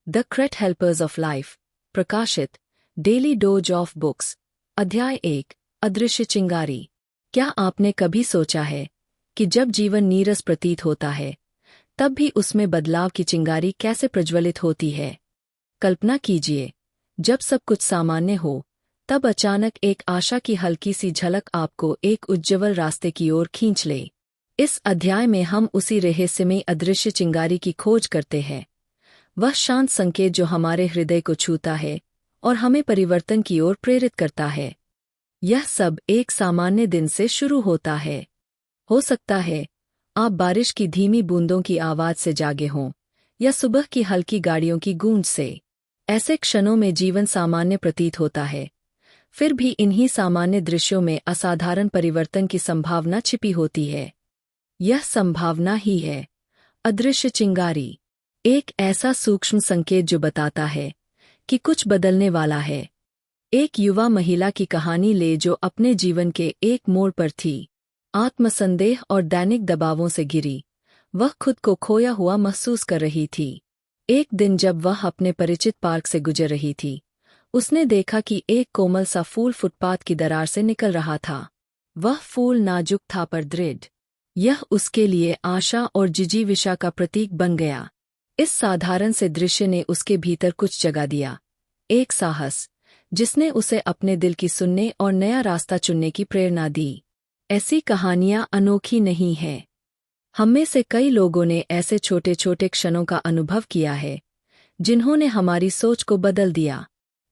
The crate helpers of life, प्रकाशित daily dose of books. अध्याय 1, अदृश्य चिंगारी। क्या आपने कभी सोचा है कि जब जीवन नीरस प्रतीत होता है तब भी उसमें बदलाव की चिंगारी कैसे प्रज्वलित होती है? कल्पना कीजिए, जब सब कुछ सामान्य हो तब अचानक एक आशा की हल्की सी झलक आपको एक उज्ज्वल रास्ते की ओर खींच ले। इस अध्याय में हम उसी रहस्यमयी अदृश्य चिंगारी की खोज करते हैं, वह शांत संकेत जो हमारे हृदय को छूता है और हमें परिवर्तन की ओर प्रेरित करता है। यह सब एक सामान्य दिन से शुरू होता है। हो सकता है आप बारिश की धीमी बूंदों की आवाज से जागे हों या सुबह की हल्की गाड़ियों की गूंज से। ऐसे क्षणों में जीवन सामान्य प्रतीत होता है, फिर भी इन्हीं सामान्य दृश्यों में असाधारण परिवर्तन की संभावना छिपी होती है। यह संभावना ही है अदृश्य चिंगारी, एक ऐसा सूक्ष्म संकेत जो बताता है कि कुछ बदलने वाला है। एक युवा महिला की कहानी ले जो अपने जीवन के एक मोड़ पर थी। आत्मसंदेह और दैनिक दबावों से घिरी वह खुद को खोया हुआ महसूस कर रही थी। एक दिन जब वह अपने परिचित पार्क से गुजर रही थी, उसने देखा कि एक कोमल सा फूल फुटपाथ की दरार से निकल रहा था। वह फूल नाजुक था पर दृढ़। यह उसके लिए आशा और जिजीविषा का प्रतीक बन गया। इस साधारण से दृश्य ने उसके भीतर कुछ जगा दिया, एक साहस जिसने उसे अपने दिल की सुनने और नया रास्ता चुनने की प्रेरणा दी। ऐसी कहानियां अनोखी नहीं हैं। हम में से कई लोगों ने ऐसे छोटे छोटे क्षणों का अनुभव किया है जिन्होंने हमारी सोच को बदल दिया।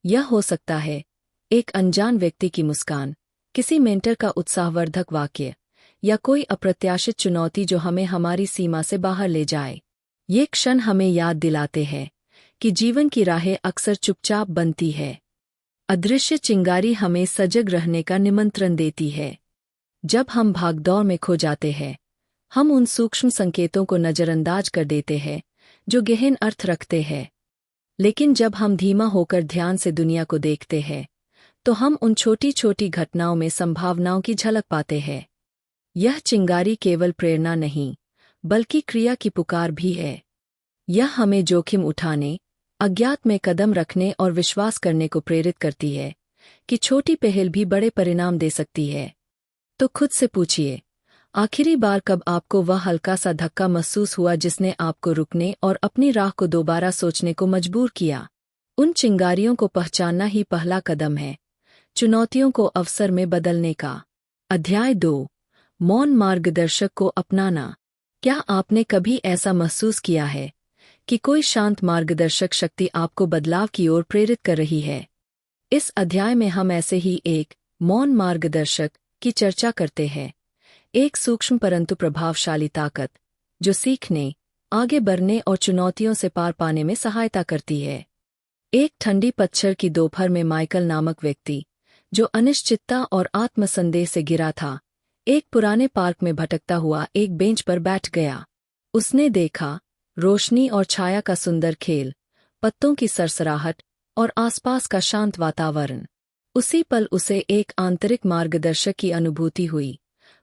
यह हो सकता है एक अनजान व्यक्ति की मुस्कान, किसी मेंटर का उत्साहवर्धक वाक्य या कोई अप्रत्याशित चुनौती जो हमें हमारी सीमा से बाहर ले जाए। ये क्षण हमें याद दिलाते हैं कि जीवन की राहें अक्सर चुपचाप बनती है। अदृश्य चिंगारी हमें सजग रहने का निमंत्रण देती है। जब हम भागदौड़ में खो जाते हैं, हम उन सूक्ष्म संकेतों को नजरअंदाज कर देते हैं जो गहन अर्थ रखते हैं। लेकिन जब हम धीमा होकर ध्यान से दुनिया को देखते हैं, तो हम उन छोटी छोटी घटनाओं में संभावनाओं की झलक पाते हैं। यह चिंगारी केवल प्रेरणा नहीं, बल्कि क्रिया की पुकार भी है। यह हमें जोखिम उठाने, अज्ञात में कदम रखने और विश्वास करने को प्रेरित करती है कि छोटी पहल भी बड़े परिणाम दे सकती है। तो खुद से पूछिए, आखिरी बार कब आपको वह हल्का सा धक्का महसूस हुआ जिसने आपको रुकने और अपनी राह को दोबारा सोचने को मजबूर किया? उन चिंगारियों को पहचानना ही पहला कदम है, चुनौतियों को अवसर में बदलने का। अध्याय 2, मौन मार्गदर्शक को अपनाना। क्या आपने कभी ऐसा महसूस किया है कि कोई शांत मार्गदर्शक शक्ति आपको बदलाव की ओर प्रेरित कर रही है? इस अध्याय में हम ऐसे ही एक मौन मार्गदर्शक की चर्चा करते हैं, एक सूक्ष्म परंतु प्रभावशाली ताकत जो सीखने, आगे बढ़ने और चुनौतियों से पार पाने में सहायता करती है। एक ठंडी पतझड़ की दोपहर में माइकल नामक व्यक्ति, जो अनिश्चितता और आत्मसंदेह से घिरा था, एक पुराने पार्क में भटकता हुआ एक बेंच पर बैठ गया। उसने देखा रोशनी और छाया का सुंदर खेल, पत्तों की सरसराहट और आसपास का शांत वातावरण। उसी पल उसे एक आंतरिक मार्गदर्शक की अनुभूति हुई,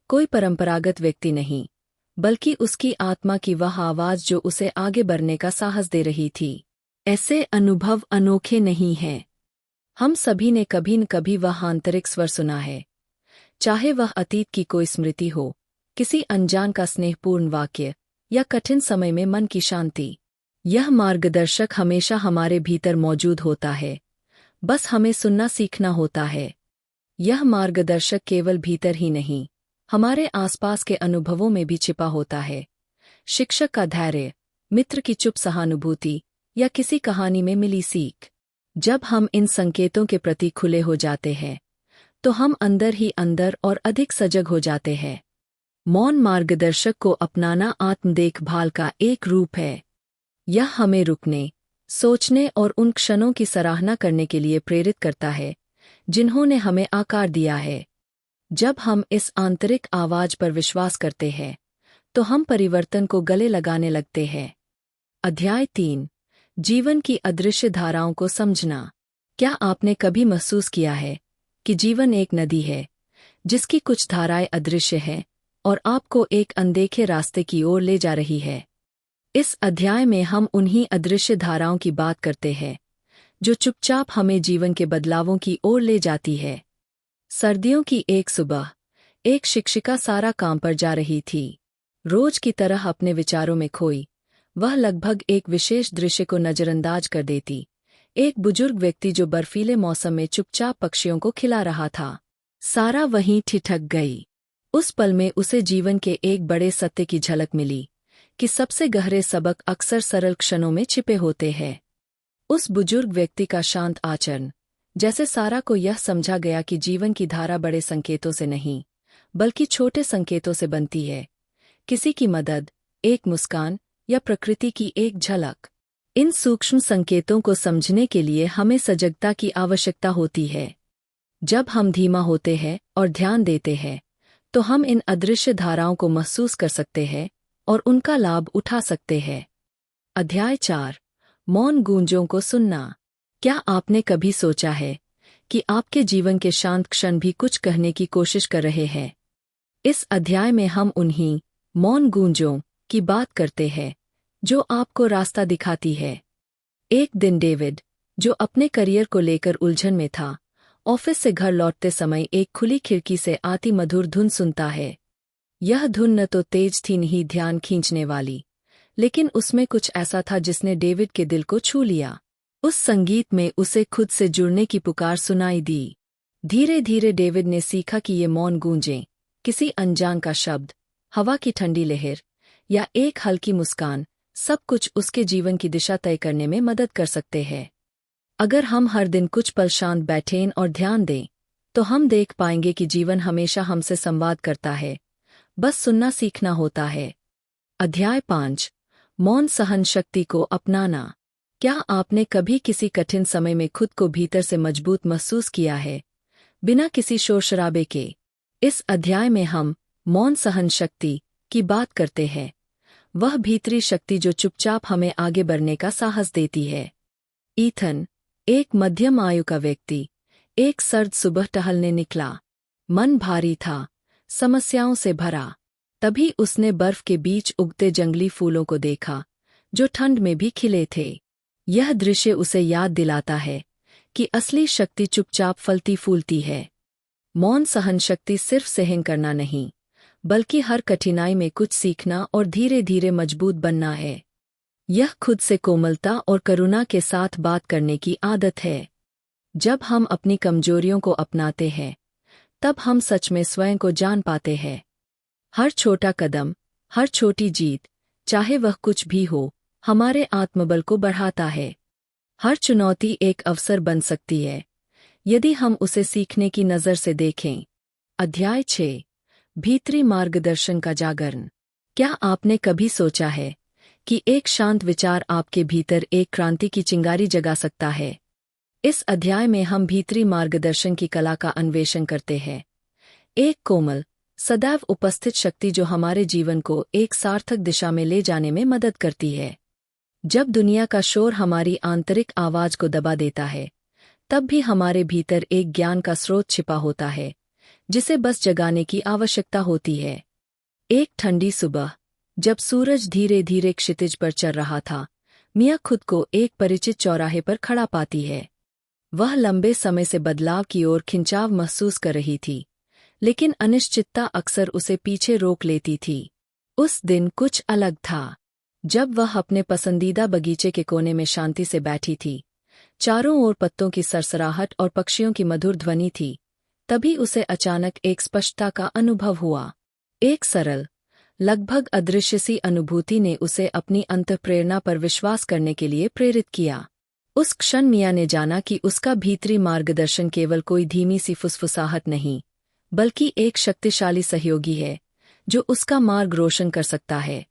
कोई परंपरागत व्यक्ति नहीं, बल्कि उसकी आत्मा की वह आवाज जो उसे आगे बढ़ने का साहस दे रही थी। ऐसे अनुभव अनोखे नहीं हैं। हम सभी ने कभी न कभी वह आंतरिक स्वर सुना है, चाहे वह अतीत की कोई स्मृति हो, किसी अनजान का स्नेहपूर्ण वाक्य या कठिन समय में मन की शांति। यह मार्गदर्शक हमेशा हमारे भीतर मौजूद होता है, बस हमें सुनना सीखना होता है। यह मार्गदर्शक केवल भीतर ही नहीं, हमारे आसपास के अनुभवों में भी छिपा होता है। शिक्षक का धैर्य, मित्र की चुप सहानुभूति या किसी कहानी में मिली सीख। जब हम इन संकेतों के प्रति खुले हो जाते हैं, तो हम अंदर ही अंदर और अधिक सजग हो जाते हैं। मौन मार्गदर्शक को अपनाना आत्म देखभाल का एक रूप है। यह हमें रुकने, सोचने और उन क्षणों की सराहना करने के लिए प्रेरित करता है जिन्होंने हमें आकार दिया है। जब हम इस आंतरिक आवाज पर विश्वास करते हैं, तो हम परिवर्तन को गले लगाने लगते हैं। अध्याय 3, जीवन की अदृश्य धाराओं को समझना। क्या आपने कभी महसूस किया है कि जीवन एक नदी है जिसकी कुछ धाराएं अदृश्य हैं और आपको एक अनदेखे रास्ते की ओर ले जा रही है? इस अध्याय में हम उन्हीं अदृश्य धाराओं की बात करते हैं जो चुपचाप हमें जीवन के बदलावों की ओर ले जाती है। सर्दियों की एक सुबह एक शिक्षिका सारा काम पर जा रही थी। रोज की तरह अपने विचारों में खोई, वह लगभग एक विशेष दृश्य को नजरअंदाज कर देती। एक बुजुर्ग व्यक्ति जो बर्फीले मौसम में चुपचाप पक्षियों को खिला रहा था। सारा वहीं ठिठक गई। उस पल में उसे जीवन के एक बड़े सत्य की झलक मिली कि सबसे गहरे सबक अक्सर सरल क्षणों में छिपे होते हैं। उस बुजुर्ग व्यक्ति का शांत आचरण, जैसे सारा को यह समझा गया कि जीवन की धारा बड़े संकेतों से नहीं बल्कि छोटे संकेतों से बनती है। किसी की मदद, एक मुस्कान या प्रकृति की एक झलक। इन सूक्ष्म संकेतों को समझने के लिए हमें सजगता की आवश्यकता होती है। जब हम धीमा होते हैं और ध्यान देते हैं तो हम इन अदृश्य धाराओं को महसूस कर सकते हैं और उनका लाभ उठा सकते हैं। अध्याय 4, मौन गूंजों को सुनना। क्या आपने कभी सोचा है कि आपके जीवन के शांत क्षण भी कुछ कहने की कोशिश कर रहे हैं? इस अध्याय में हम उन्हीं मौन गूंजों की बात करते हैं जो आपको रास्ता दिखाती है। एक दिन डेविड, जो अपने करियर को लेकर उलझन में था, ऑफिस से घर लौटते समय एक खुली खिड़की से आती मधुर धुन सुनता है। यह धुन न तो तेज थी न ही ध्यान खींचने वाली, लेकिन उसमें कुछ ऐसा था जिसने डेविड के दिल को छू लिया। उस संगीत में उसे खुद से जुड़ने की पुकार सुनाई दी। धीरे धीरे डेविड ने सीखा कि ये मौन गूंजें, किसी अनजान का शब्द, हवा की ठंडी लहर या एक हल्की मुस्कान, सब कुछ उसके जीवन की दिशा तय करने में मदद कर सकते हैं। अगर हम हर दिन कुछ पल शांत बैठें और ध्यान दें, तो हम देख पाएंगे कि जीवन हमेशा हमसे संवाद करता है, बस सुनना सीखना होता है। अध्याय 5, मौन सहन शक्ति को अपनाना। क्या आपने कभी किसी कठिन समय में खुद को भीतर से मजबूत महसूस किया है, बिना किसी शोर शराबे के? इस अध्याय में हम मौन सहन शक्ति की बात करते हैं, वह भीतरी शक्ति जो चुपचाप हमें आगे बढ़ने का साहस देती है। ईथन, एक मध्यम आयु का व्यक्ति, एक सर्द सुबह टहलने निकला। मन भारी था, समस्याओं से भरा। तभी उसने बर्फ के बीच उगते जंगली फूलों को देखा, जो ठंड में भी खिले थे। यह दृश्य उसे याद दिलाता है कि असली शक्ति चुपचाप फलती फूलती है। मौन सहन शक्ति सिर्फ सहन करना नहीं, बल्कि हर कठिनाई में कुछ सीखना और धीरे धीरे मजबूत बनना है। यह खुद से कोमलता और करुणा के साथ बात करने की आदत है। जब हम अपनी कमजोरियों को अपनाते हैं, तब हम सच में स्वयं को जान पाते हैं। हर छोटा कदम, हर छोटी जीत, चाहे वह कुछ भी हो, हमारे आत्मबल को बढ़ाता है। हर चुनौती एक अवसर बन सकती है, यदि हम उसे सीखने की नज़र से देखें। अध्याय 6, भीतरी मार्गदर्शन का जागरण। क्या आपने कभी सोचा है कि एक शांत विचार आपके भीतर एक क्रांति की चिंगारी जगा सकता है? इस अध्याय में हम भीतरी मार्गदर्शन की कला का अन्वेषण करते हैं, एक कोमल, सदैव उपस्थित शक्ति जो हमारे जीवन को एक सार्थक दिशा में ले जाने में मदद करती है। जब दुनिया का शोर हमारी आंतरिक आवाज को दबा देता है, तब भी हमारे भीतर एक ज्ञान का स्रोत छिपा होता है, जिसे बस जगाने की आवश्यकता होती है। एक ठंडी सुबह, जब सूरज धीरे धीरे क्षितिज पर चढ़ रहा था, मिया खुद को एक परिचित चौराहे पर खड़ा पाती है। वह लंबे समय से बदलाव की ओर खिंचाव महसूस कर रही थी, लेकिन अनिश्चितता अक्सर उसे पीछे रोक लेती थी। उस दिन कुछ अलग था। जब वह अपने पसंदीदा बगीचे के कोने में शांति से बैठी थी, चारों ओर पत्तों की सरसराहट और पक्षियों की मधुर ध्वनि थी, तभी उसे अचानक एक स्पष्टता का अनुभव हुआ। एक सरल, लगभग अदृश्य सी अनुभूति ने उसे अपनी अंतःप्रेरणा पर विश्वास करने के लिए प्रेरित किया। उस क्षण मिया ने जाना कि उसका भीतरी मार्गदर्शन केवल कोई धीमी सी फुसफुसाहट नहीं, बल्कि एक शक्तिशाली सहयोगी है, जो उसका मार्ग रोशन कर सकता है।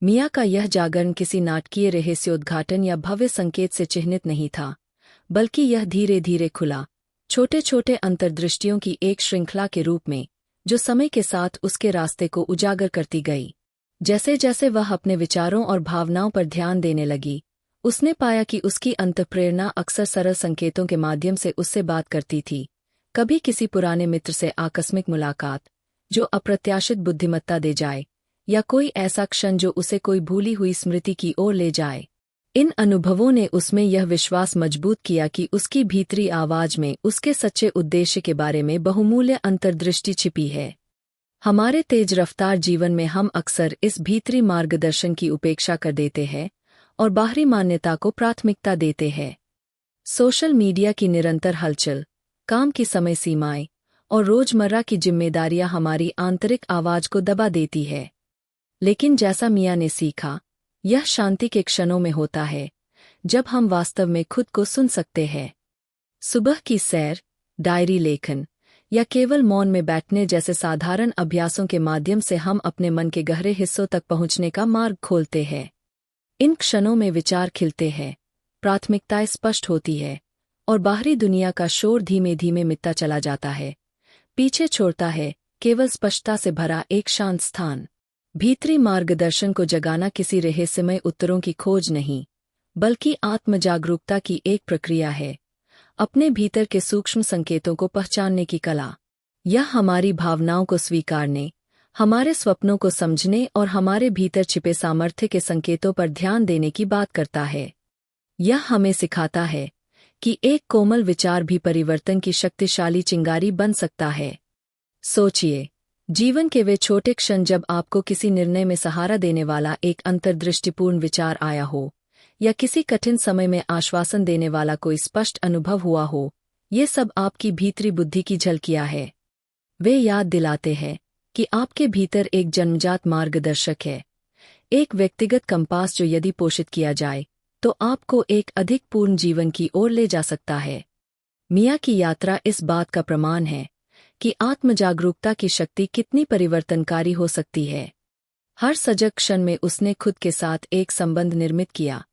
मिया का यह जागरण किसी नाटकीय रहस्योद्घाटन या भव्य संकेत से चिह्नित नहीं था, बल्कि यह धीरे धीरे खुला, छोटे छोटे अंतर्दृष्टियों की एक श्रृंखला के रूप में, जो समय के साथ उसके रास्ते को उजागर करती गई। जैसे जैसे वह अपने विचारों और भावनाओं पर ध्यान देने लगी, उसने पाया कि उसकी अंतःप्रेरणा अक्सर सरल संकेतों के माध्यम से उससे बात करती थी। कभी किसी पुराने मित्र से आकस्मिक मुलाकात, जो अप्रत्याशित बुद्धिमत्ता दे जाए, या कोई ऐसा क्षण जो उसे कोई भूली हुई स्मृति की ओर ले जाए। इन अनुभवों ने उसमें यह विश्वास मजबूत किया कि उसकी भीतरी आवाज में उसके सच्चे उद्देश्य के बारे में बहुमूल्य अंतर्दृष्टि छिपी है। हमारे तेज रफ्तार जीवन में हम अक्सर इस भीतरी मार्गदर्शन की उपेक्षा कर देते हैं और बाहरी मान्यता को प्राथमिकता देते हैं। सोशल मीडिया की निरंतर हलचल, काम की समय सीमाएं और रोजमर्रा की जिम्मेदारियां हमारी आंतरिक आवाज को दबा देती है। लेकिन जैसा मिया ने सीखा, यह शांति के क्षणों में होता है जब हम वास्तव में खुद को सुन सकते हैं। सुबह की सैर, डायरी लेखन या केवल मौन में बैठने जैसे साधारण अभ्यासों के माध्यम से हम अपने मन के गहरे हिस्सों तक पहुंचने का मार्ग खोलते हैं। इन क्षणों में विचार खिलते हैं, प्राथमिकताएं स्पष्ट होती है और बाहरी दुनिया का शोर धीमे धीमे मिटता चला जाता है। पीछे छोड़ता है केवल स्पष्टता से भरा एक शांत स्थान। भीतरी मार्गदर्शन को जगाना किसी रहस्यमय उत्तरों की खोज नहीं, बल्कि आत्मजागरूकता की एक प्रक्रिया है। अपने भीतर के सूक्ष्म संकेतों को पहचानने की कला। यह हमारी भावनाओं को स्वीकारने, हमारे स्वप्नों को समझने और हमारे भीतर छिपे सामर्थ्य के संकेतों पर ध्यान देने की बात करता है। यह हमें सिखाता है कि एक कोमल विचार भी परिवर्तन की शक्तिशाली चिंगारी बन सकता है। सोचिए, जीवन के वे छोटे क्षण जब आपको किसी निर्णय में सहारा देने वाला एक अंतर्दृष्टिपूर्ण विचार आया हो, या किसी कठिन समय में आश्वासन देने वाला कोई स्पष्ट अनुभव हुआ हो। ये सब आपकी भीतरी बुद्धि की झलकियां है। वे याद दिलाते हैं कि आपके भीतर एक जन्मजात मार्गदर्शक है, एक व्यक्तिगत कंपास जो यदि पोषित किया जाए तो आपको एक अधिक पूर्ण जीवन की ओर ले जा सकता है। मिया की यात्रा इस बात का प्रमाण है कि आत्मजागरूकता की शक्ति कितनी परिवर्तनकारी हो सकती है। हर सजग क्षण में उसने खुद के साथ एक संबंध निर्मित किया,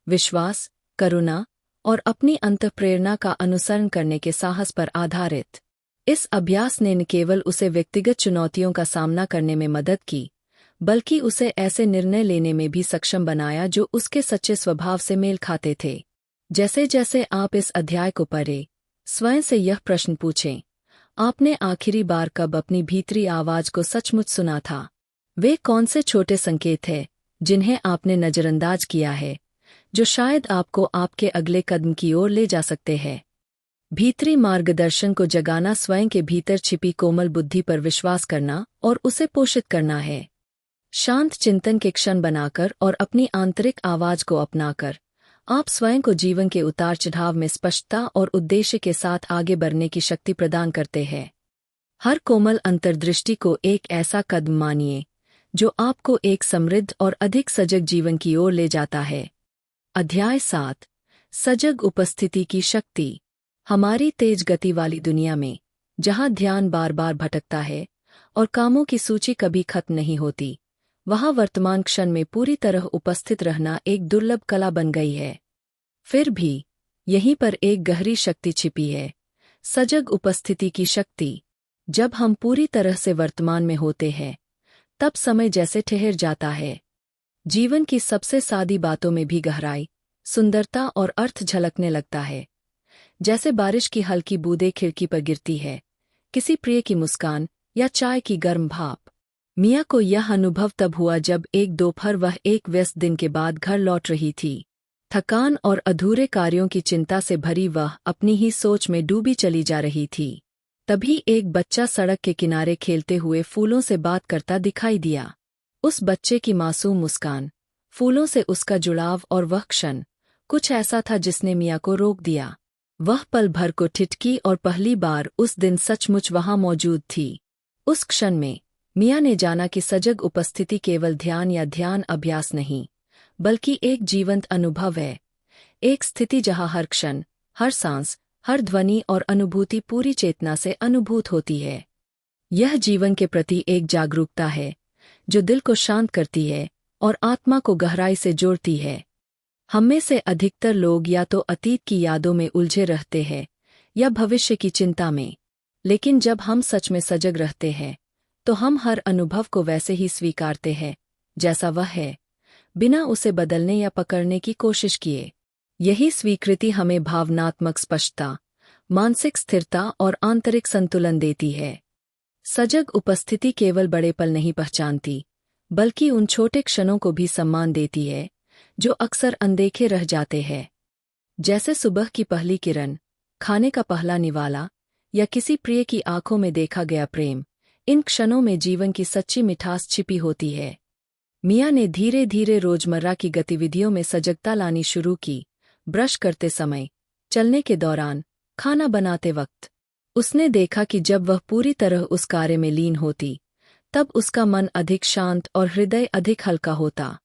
विश्वास, करुणा और अपनी अंतःप्रेरणा का अनुसरण करने के साहस पर आधारित। इस अभ्यास ने न केवल उसे व्यक्तिगत चुनौतियों का सामना करने में मदद की, बल्कि उसे ऐसे निर्णय लेने में भी सक्षम बनाया जो उसके सच्चे स्वभाव से मेल खाते थे। जैसे जैसे आप इस अध्याय को पढ़ें, स्वयं से यह प्रश्न पूछें, आपने आखिरी बार कब अपनी भीतरी आवाज को सचमुच सुना था? वे कौन से छोटे संकेत हैं जिन्हें आपने नजरअंदाज किया है, जो शायद आपको आपके अगले कदम की ओर ले जा सकते हैं? भीतरी मार्गदर्शन को जगाना स्वयं के भीतर छिपी कोमल बुद्धि पर विश्वास करना और उसे पोषित करना है। शांत चिंतन के क्षण बनाकर और अपनी आंतरिक आवाज को अपनाकर आप स्वयं को जीवन के उतार चढ़ाव में स्पष्टता और उद्देश्य के साथ आगे बढ़ने की शक्ति प्रदान करते हैं। हर कोमल अंतर्दृष्टि को एक ऐसा कदम मानिए जो आपको एक समृद्ध और अधिक सजग जीवन की ओर ले जाता है। अध्याय 7, सजग उपस्थिति की शक्ति। हमारी तेज गति वाली दुनिया में, जहां ध्यान बार बार भटकता है और कामों की सूची कभी खत्म नहीं होती, वहां वर्तमान क्षण में पूरी तरह उपस्थित रहना एक दुर्लभ कला बन गई है। फिर भी यहीं पर एक गहरी शक्ति छिपी है, सजग उपस्थिति की शक्ति। जब हम पूरी तरह से वर्तमान में होते हैं, तब समय जैसे ठहर जाता है। जीवन की सबसे सादी बातों में भी गहराई, सुंदरता और अर्थ झलकने लगता है। जैसे बारिश की हल्की बूंदें खिड़की पर गिरती है, किसी प्रिय की मुस्कान या चाय की गर्म भाप। मिया को यह अनुभव तब हुआ जब एक दोपहर वह एक व्यस्त दिन के बाद घर लौट रही थी। थकान और अधूरे कार्यों की चिंता से भरी वह अपनी ही सोच में डूबी चली जा रही थी। तभी एक बच्चा सड़क के किनारे खेलते हुए फूलों से बात करता दिखाई दिया। उस बच्चे की मासूम मुस्कान, फूलों से उसका जुड़ाव और वह क्षण, कुछ ऐसा था जिसने मिया को रोक दिया। वह पल भर को ठिठकी और पहली बार उस दिन सचमुच वहां मौजूद थी। उस क्षण में मिया ने जाना कि सजग उपस्थिति केवल ध्यान या ध्यान अभ्यास नहीं, बल्कि एक जीवंत अनुभव है। एक स्थिति जहां हर क्षण, हर सांस, हर ध्वनि और अनुभूति पूरी चेतना से अनुभूत होती है। यह जीवन के प्रति एक जागरूकता है जो दिल को शांत करती है और आत्मा को गहराई से जोड़ती है। हममें से अधिकतर लोग या तो अतीत की यादों में उलझे रहते हैं या भविष्य की चिंता में, लेकिन जब हम सच में सजग रहते हैं तो हम हर अनुभव को वैसे ही स्वीकारते हैं जैसा वह है, बिना उसे बदलने या पकड़ने की कोशिश किए। यही स्वीकृति हमें भावनात्मक स्पष्टता, मानसिक स्थिरता और आंतरिक संतुलन देती है। सजग उपस्थिति केवल बड़े पल नहीं पहचानती, बल्कि उन छोटे क्षणों को भी सम्मान देती है जो अक्सर अनदेखे रह जाते हैं। जैसे सुबह की पहली किरण, खाने का पहला निवाला या किसी प्रिय की आंखों में देखा गया प्रेम, इन क्षणों में जीवन की सच्ची मिठास छिपी होती है। मिया ने धीरे धीरे रोजमर्रा की गतिविधियों में सजगता लानी शुरू की। ब्रश करते समय, चलने के दौरान, खाना बनाते वक्त। उसने देखा कि जब वह पूरी तरह उस कार्य में लीन होती, तब उसका मन अधिक शांत और हृदय अधिक हल्का होता।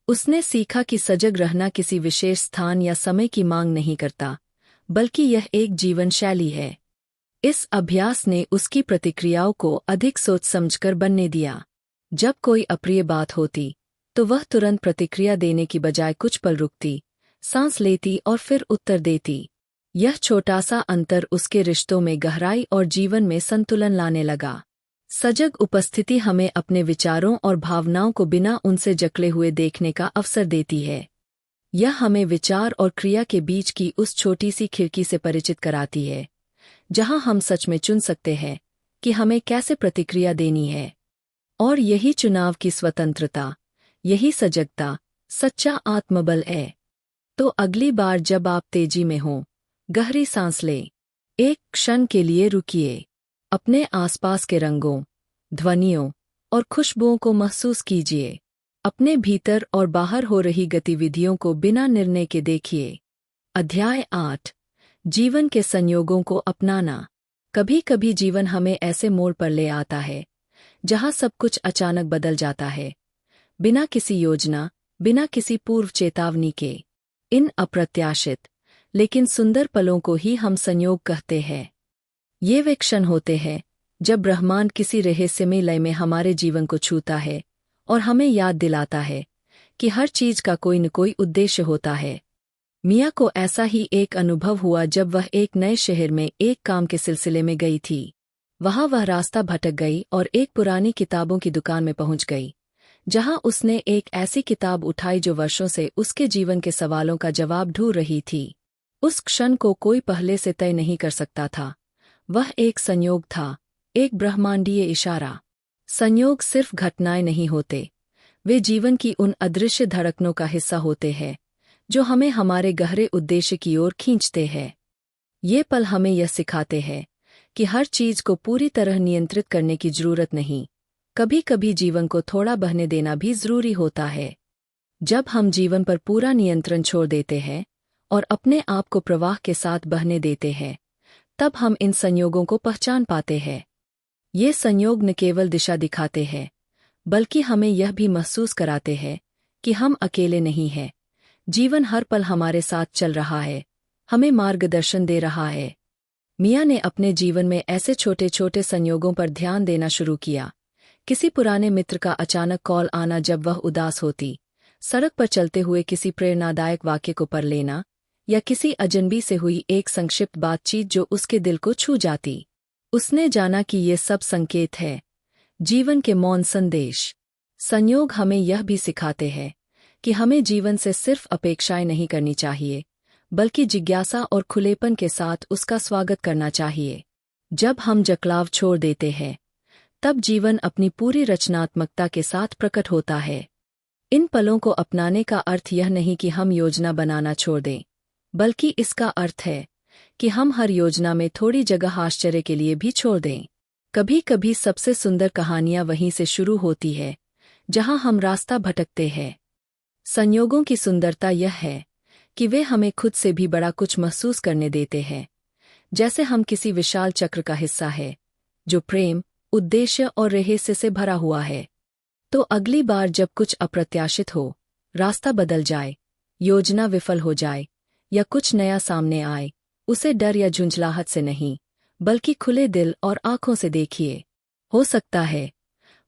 उसने सीखा कि सजग रहना किसी विशेष स्थान या समय की मांग नहीं करता, बल्कि यह एक जीवन शैली है। इस अभ्यास ने उसकी प्रतिक्रियाओं को अधिक सोच समझकर बनने दिया। जब कोई अप्रिय बात होती, तो वह तुरंत प्रतिक्रिया देने की बजाय कुछ पल रुकती, सांस लेती और फिर उत्तर देती। यह छोटा सा अंतर उसके रिश्तों में गहराई और जीवन में संतुलन लाने लगा। सजग उपस्थिति हमें अपने विचारों और भावनाओं को बिना उनसे जकड़े हुए देखने का अवसर देती है। यह हमें विचार और क्रिया के बीच की उस छोटी सी खिड़की से परिचित कराती है, जहां हम सच में चुन सकते हैं कि हमें कैसे प्रतिक्रिया देनी है। और यही चुनाव की स्वतंत्रता, यही सजगता, सच्चा आत्मबल है। तो अगली बार जब आप तेजी में हों, गहरी सांस लें, एक क्षण के लिए रुकिए, अपने आसपास के रंगों, ध्वनियों और खुशबुओं को महसूस कीजिए। अपने भीतर और बाहर हो रही गतिविधियों को बिना निर्णय के देखिए। अध्याय 8। जीवन के संयोगों को अपनाना। कभी कभी जीवन हमें ऐसे मोड़ पर ले आता है जहां सब कुछ अचानक बदल जाता है, बिना किसी योजना, बिना किसी पूर्व चेतावनी के। इन अप्रत्याशित लेकिन सुंदर पलों को ही हम संयोग कहते हैं। ये वे क्षण होते हैं जब ब्रह्मांड किसी रहस्यमय लय में हमारे जीवन को छूता है और हमें याद दिलाता है कि हर चीज का कोई न कोई उद्देश्य होता है। मिया को ऐसा ही एक अनुभव हुआ जब वह एक नए शहर में एक काम के सिलसिले में गई थी। वहां वह रास्ता भटक गई और एक पुरानी किताबों की दुकान में पहुंच गई, जहां उसने एक ऐसी किताब उठाई जो वर्षों से उसके जीवन के सवालों का जवाब ढूंढ रही थी। उस क्षण को कोई पहले से तय नहीं कर सकता था। वह एक संयोग था, एक ब्रह्मांडीय इशारा। संयोग सिर्फ घटनाएं नहीं होते, वे जीवन की उन अदृश्य धड़कनों का हिस्सा होते हैं जो हमें हमारे गहरे उद्देश्य की ओर खींचते हैं। ये पल हमें यह सिखाते हैं कि हर चीज को पूरी तरह नियंत्रित करने की जरूरत नहीं, कभी कभी जीवन को थोड़ा बहने देना भी जरूरी होता है। जब हम जीवन पर पूरा नियंत्रण छोड़ देते हैं और अपने आप को प्रवाह के साथ बहने देते हैं, तब हम इन संयोगों को पहचान पाते हैं। ये संयोग न केवल दिशा दिखाते हैं, बल्कि हमें यह भी महसूस कराते हैं कि हम अकेले नहीं हैं। जीवन हर पल हमारे साथ चल रहा है, हमें मार्गदर्शन दे रहा है। मिया ने अपने जीवन में ऐसे छोटे छोटे संयोगों पर ध्यान देना शुरू किया। किसी पुराने मित्र का अचानक कॉल आना जब वह उदास होती, सड़क पर चलते हुए किसी प्रेरणादायक वाक्य को पढ़ लेना, या किसी अजनबी से हुई एक संक्षिप्त बातचीत जो उसके दिल को छू जाती। उसने जाना कि ये सब संकेत है, जीवन के मौन संदेश। संयोग हमें यह भी सिखाते हैं कि हमें जीवन से सिर्फ अपेक्षाएं नहीं करनी चाहिए, बल्कि जिज्ञासा और खुलेपन के साथ उसका स्वागत करना चाहिए। जब हम जकड़ाव छोड़ देते हैं, तब जीवन अपनी पूरी रचनात्मकता के साथ प्रकट होता है। इन पलों को अपनाने का अर्थ यह नहीं कि हम योजना बनाना छोड़ दें, बल्कि इसका अर्थ है कि हम हर योजना में थोड़ी जगह आश्चर्य के लिए भी छोड़ दें। कभी कभी सबसे सुंदर कहानियां वहीं से शुरू होती है जहां हम रास्ता भटकते हैं। संयोगों की सुंदरता यह है कि वे हमें खुद से भी बड़ा कुछ महसूस करने देते हैं, जैसे हम किसी विशाल चक्र का हिस्सा है जो प्रेम, उद्देश्य और रहस्य से भरा हुआ है। तो अगली बार जब कुछ अप्रत्याशित हो, रास्ता बदल जाए, योजना विफल हो जाए या कुछ नया सामने आए, उसे डर या झुंझलाहट से नहीं, बल्कि खुले दिल और आंखों से देखिए। हो सकता है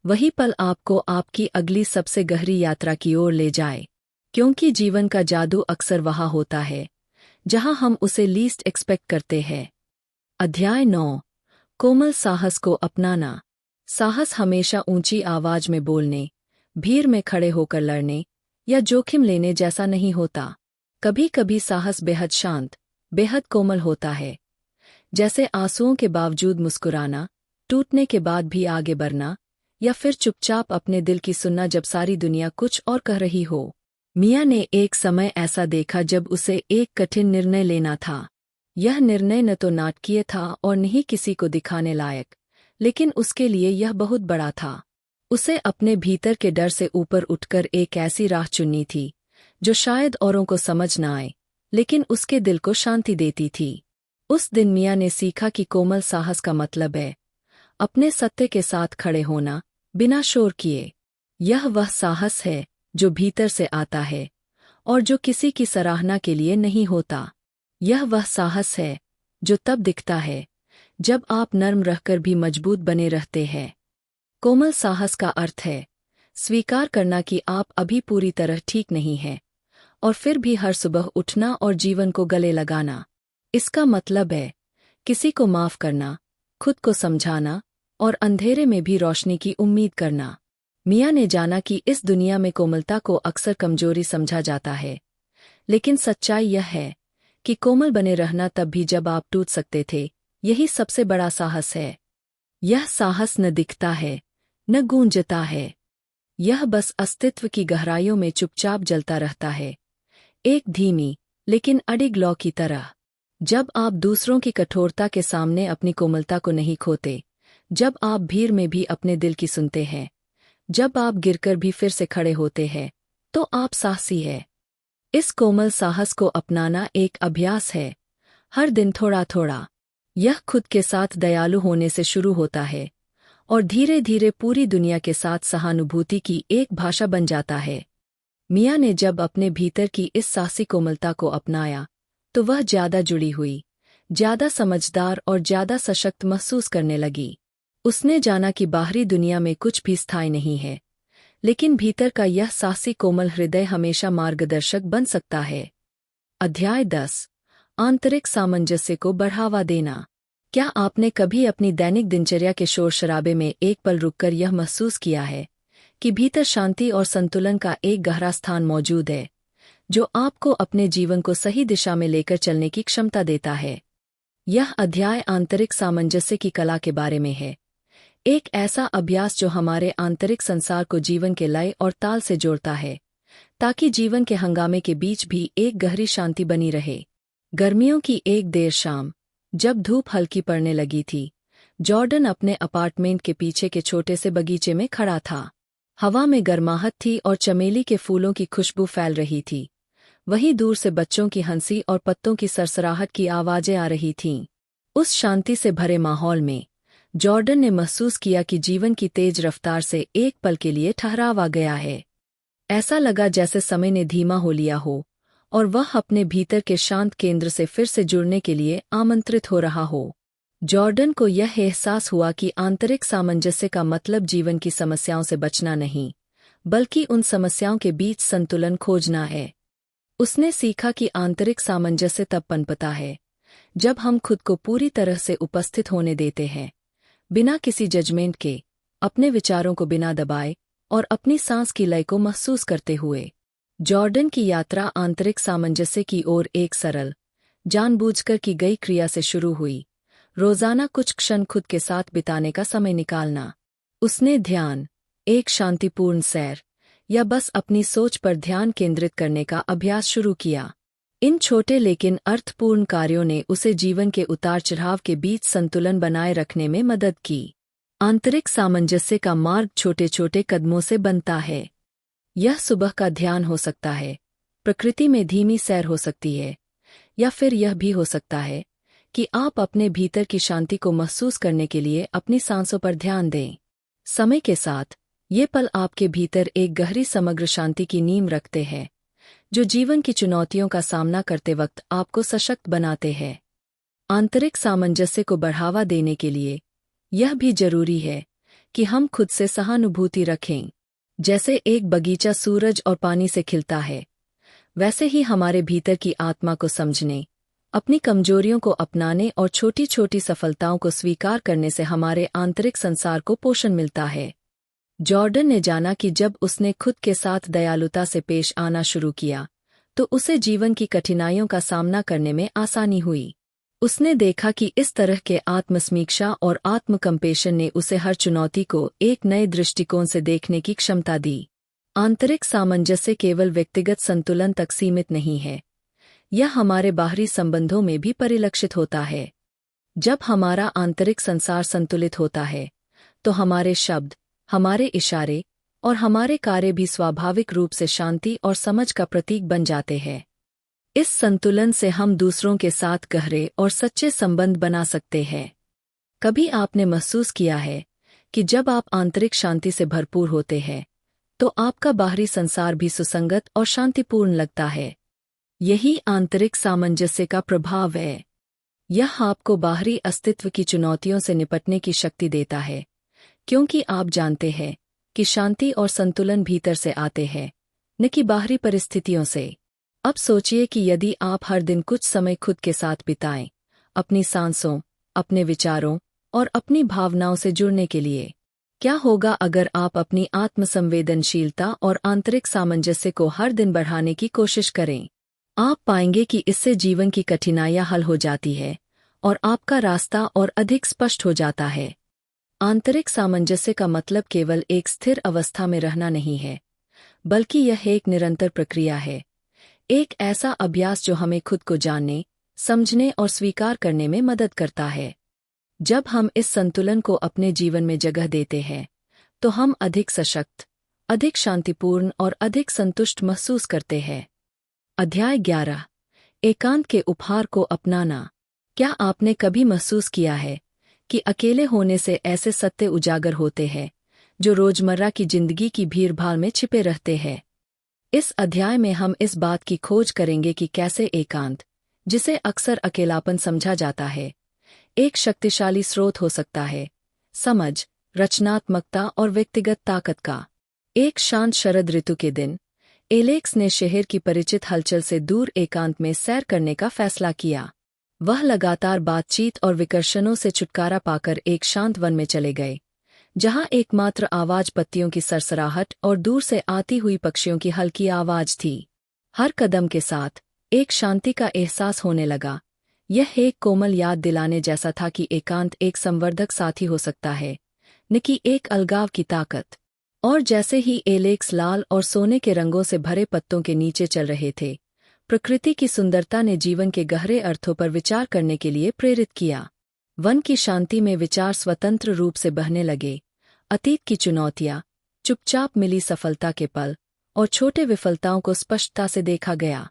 वही पल आपको आपकी अगली सबसे गहरी यात्रा की ओर ले जाए, क्योंकि जीवन का जादू अक्सर वहां होता है जहां हम उसे लीस्ट एक्सपेक्ट करते हैं। अध्याय 9। कोमल साहस को अपनाना। साहस हमेशा ऊंची आवाज में बोलने, भीड़ में खड़े होकर लड़ने या जोखिम लेने जैसा नहीं होता। कभी कभी साहस बेहद शांत, बेहद कोमल होता है, जैसे आंसुओं के बावजूद मुस्कुराना, टूटने के बाद भी आगे बढ़ना, या फिर चुपचाप अपने दिल की सुनना जब सारी दुनिया कुछ और कह रही हो। मिया ने एक समय ऐसा देखा जब उसे एक कठिन निर्णय लेना था। यह निर्णय न तो नाटकीय था और न ही किसी को दिखाने लायक, लेकिन उसके लिए यह बहुत बड़ा था। उसे अपने भीतर के डर से ऊपर उठकर एक ऐसी राह चुननी थी जो शायद औरों को समझ न आए, लेकिन उसके दिल को शांति देती थी। उस दिन मिया ने सीखा कि कोमल साहस का मतलब है अपने सत्य के साथ खड़े होना, बिना शोर किए। यह वह साहस है जो भीतर से आता है और जो किसी की सराहना के लिए नहीं होता। यह वह साहस है जो तब दिखता है जब आप नर्म रहकर भी मजबूत बने रहते हैं। कोमल साहस का अर्थ है स्वीकार करना कि आप अभी पूरी तरह ठीक नहीं हैं, और फिर भी हर सुबह उठना और जीवन को गले लगाना। इसका मतलब है किसी को माफ करना, खुद को समझाना और अंधेरे में भी रोशनी की उम्मीद करना। मिया ने जाना कि इस दुनिया में कोमलता को अक्सर कमजोरी समझा जाता है, लेकिन सच्चाई यह है कि कोमल बने रहना तब भी जब आप टूट सकते थे, यही सबसे बड़ा साहस है। यह साहस न दिखता है, न गूंजता है। यह बस अस्तित्व की गहराइयों में चुपचाप जलता रहता है, एक धीमी लेकिन अडिग लौ की तरह। जब आप दूसरों की कठोरता के सामने अपनी कोमलता को नहीं खोते, जब आप भीड़ में भी अपने दिल की सुनते हैं, जब आप गिरकर भी फिर से खड़े होते हैं, तो आप साहसी है। इस कोमल साहस को अपनाना एक अभ्यास है, हर दिन थोड़ा थोड़ा। यह खुद के साथ दयालु होने से शुरू होता है और धीरे धीरे पूरी दुनिया के साथ सहानुभूति की एक भाषा बन जाता है। मिया ने जब अपने भीतर की इस साहसी कोमलता को अपनाया, तो वह ज्यादा जुड़ी हुई, ज्यादा समझदार और ज्यादा सशक्त महसूस करने लगी। उसने जाना कि बाहरी दुनिया में कुछ भी स्थायी नहीं है, लेकिन भीतर का यह साहसी कोमल हृदय हमेशा मार्गदर्शक बन सकता है। अध्याय 10 आंतरिक सामंजस्य को बढ़ावा देना। क्या आपने कभी अपनी दैनिक दिनचर्या के शोर शराबे में एक पल रुककर यह महसूस किया है कि भीतर शांति और संतुलन का एक गहरा स्थान मौजूद है, जो आपको अपने जीवन को सही दिशा में लेकर चलने की क्षमता देता है? यह अध्याय आंतरिक सामंजस्य की कला के बारे में है, एक ऐसा अभ्यास जो हमारे आंतरिक संसार को जीवन के लय और ताल से जोड़ता है, ताकि जीवन के हंगामे के बीच भी एक गहरी शांति बनी रहे। गर्मियों की एक देर शाम, जब धूप हल्की पड़ने लगी थी, जॉर्डन अपने अपार्टमेंट के पीछे के छोटे से बगीचे में खड़ा था। हवा में गर्माहट थी और चमेली के फूलों की खुशबू फैल रही थी। वहीं दूर से बच्चों की हंसी और पत्तों की सरसराहट की आवाजें आ रही थीं। उस शांति से भरे माहौल में जॉर्डन ने महसूस किया कि जीवन की तेज रफ्तार से एक पल के लिए ठहराव आ गया है। ऐसा लगा जैसे समय ने धीमा हो लिया हो और वह अपने भीतर के शांत केंद्र से फिर से जुड़ने के लिए आमंत्रित हो रहा हो। जॉर्डन को यह एहसास हुआ कि आंतरिक सामंजस्य का मतलब जीवन की समस्याओं से बचना नहीं, बल्कि उन समस्याओं के बीच संतुलन खोजना है। उसने सीखा कि आंतरिक सामंजस्य तब पनपता है जब हम खुद को पूरी तरह से उपस्थित होने देते हैं, बिना किसी जजमेंट के, अपने विचारों को बिना दबाए और अपनी सांस की लय को महसूस करते हुए। जॉर्डन की यात्रा आंतरिक सामंजस्य की ओर एक सरल, जानबूझकर की गई क्रिया से शुरू हुई। रोजाना कुछ क्षण खुद के साथ बिताने का समय निकालना। उसने ध्यान, एक शांतिपूर्ण सैर या बस अपनी सोच पर ध्यान केंद्रित करने का अभ्यास शुरू किया। इन छोटे लेकिन अर्थपूर्ण कार्यों ने उसे जीवन के उतार चढ़ाव के बीच संतुलन बनाए रखने में मदद की। आंतरिक सामंजस्य का मार्ग छोटे छोटे कदमों से बनता है। यह सुबह का ध्यान हो सकता है, प्रकृति में धीमी सैर हो सकती है, या फिर यह भी हो सकता है कि आप अपने भीतर की शांति को महसूस करने के लिए अपनी सांसों पर ध्यान दें। समय के साथ, ये पल आपके भीतर एक गहरी समग्र शांति की नींव रखते हैं, जो जीवन की चुनौतियों का सामना करते वक्त आपको सशक्त बनाते हैं। आंतरिक सामंजस्य को बढ़ावा देने के लिए यह भी जरूरी है कि हम खुद से सहानुभूति रखें। जैसे एक बगीचा सूरज और पानी से खिलता है, वैसे ही हमारे भीतर की आत्मा को समझने, अपनी कमजोरियों को अपनाने और छोटी छोटी सफलताओं को स्वीकार करने से हमारे आंतरिक संसार को पोषण मिलता है। जॉर्डन ने जाना कि जब उसने खुद के साथ दयालुता से पेश आना शुरू किया, तो उसे जीवन की कठिनाइयों का सामना करने में आसानी हुई। उसने देखा कि इस तरह के आत्मसमीक्षा और आत्मकंपेशन ने उसे हर चुनौती को एक नए दृष्टिकोण से देखने की क्षमता दी। आंतरिक सामंजस्य केवल व्यक्तिगत संतुलन तक सीमित नहीं है, यह हमारे बाहरी संबंधों में भी परिलक्षित होता है। जब हमारा आंतरिक संसार संतुलित होता है, तो हमारे शब्द, हमारे इशारे और हमारे कार्य भी स्वाभाविक रूप से शांति और समझ का प्रतीक बन जाते हैं। इस संतुलन से हम दूसरों के साथ गहरे और सच्चे संबंध बना सकते हैं। कभी आपने महसूस किया है कि जब आप आंतरिक शांति से भरपूर होते हैं, तो आपका बाहरी संसार भी सुसंगत और शांतिपूर्ण लगता है। यही आंतरिक सामंजस्य का प्रभाव है। यह आपको बाहरी अस्तित्व की चुनौतियों से निपटने की शक्ति देता है, क्योंकि आप जानते हैं कि शांति और संतुलन भीतर से आते हैं, न कि बाहरी परिस्थितियों से। अब सोचिए कि यदि आप हर दिन कुछ समय खुद के साथ बिताएं, अपनी सांसों, अपने विचारों और अपनी भावनाओं से जुड़ने के लिए, क्या होगा अगर आप अपनी आत्मसंवेदनशीलता और आंतरिक सामंजस्य को हर दिन बढ़ाने की कोशिश करें? आप पाएंगे कि इससे जीवन की कठिनाइयां हल हो जाती है और आपका रास्ता और अधिक स्पष्ट हो जाता है। आंतरिक सामंजस्य का मतलब केवल एक स्थिर अवस्था में रहना नहीं है, बल्कि यह एक निरंतर प्रक्रिया है, एक ऐसा अभ्यास जो हमें खुद को जानने, समझने और स्वीकार करने में मदद करता है। जब हम इस संतुलन को अपने जीवन में जगह देते हैं, तो हम अधिक सशक्त, अधिक शांतिपूर्ण और अधिक संतुष्ट महसूस करते हैं। अध्याय 11, एकांत के उपहार को अपनाना। क्या आपने कभी महसूस किया है कि अकेले होने से ऐसे सत्य उजागर होते हैं जो रोजमर्रा की जिंदगी की भीड़भाड़ में छिपे रहते हैं? इस अध्याय में हम इस बात की खोज करेंगे कि कैसे एकांत, जिसे अक्सर अकेलापन समझा जाता है, एक शक्तिशाली स्रोत हो सकता है, समझ, रचनात्मकता और व्यक्तिगत ताकत का। एक शांत शरद ऋतु के दिन एलेक्स ने शहर की परिचित हलचल से दूर एकांत में सैर करने का फैसला किया। वह लगातार बातचीत और विकर्षणों से छुटकारा पाकर एक शांत वन में चले गए, जहां एकमात्र आवाज पत्तियों की सरसराहट और दूर से आती हुई पक्षियों की हल्की आवाज थी। हर कदम के साथ एक शांति का एहसास होने लगा। यह एक कोमल याद दिलाने जैसा था कि एकांत एक संवर्धक साथी हो सकता है, न कि एक अलगाव की ताकत। और जैसे ही एलेक्स लाल और सोने के रंगों से भरे पत्तों के नीचे चल रहे थे, प्रकृति की सुंदरता ने जीवन के गहरे अर्थों पर विचार करने के लिए प्रेरित किया। वन की शांति में विचार स्वतंत्र रूप से बहने लगे। अतीत की चुनौतियां, चुपचाप मिली सफलता के पल और छोटे विफलताओं को स्पष्टता से देखा गया।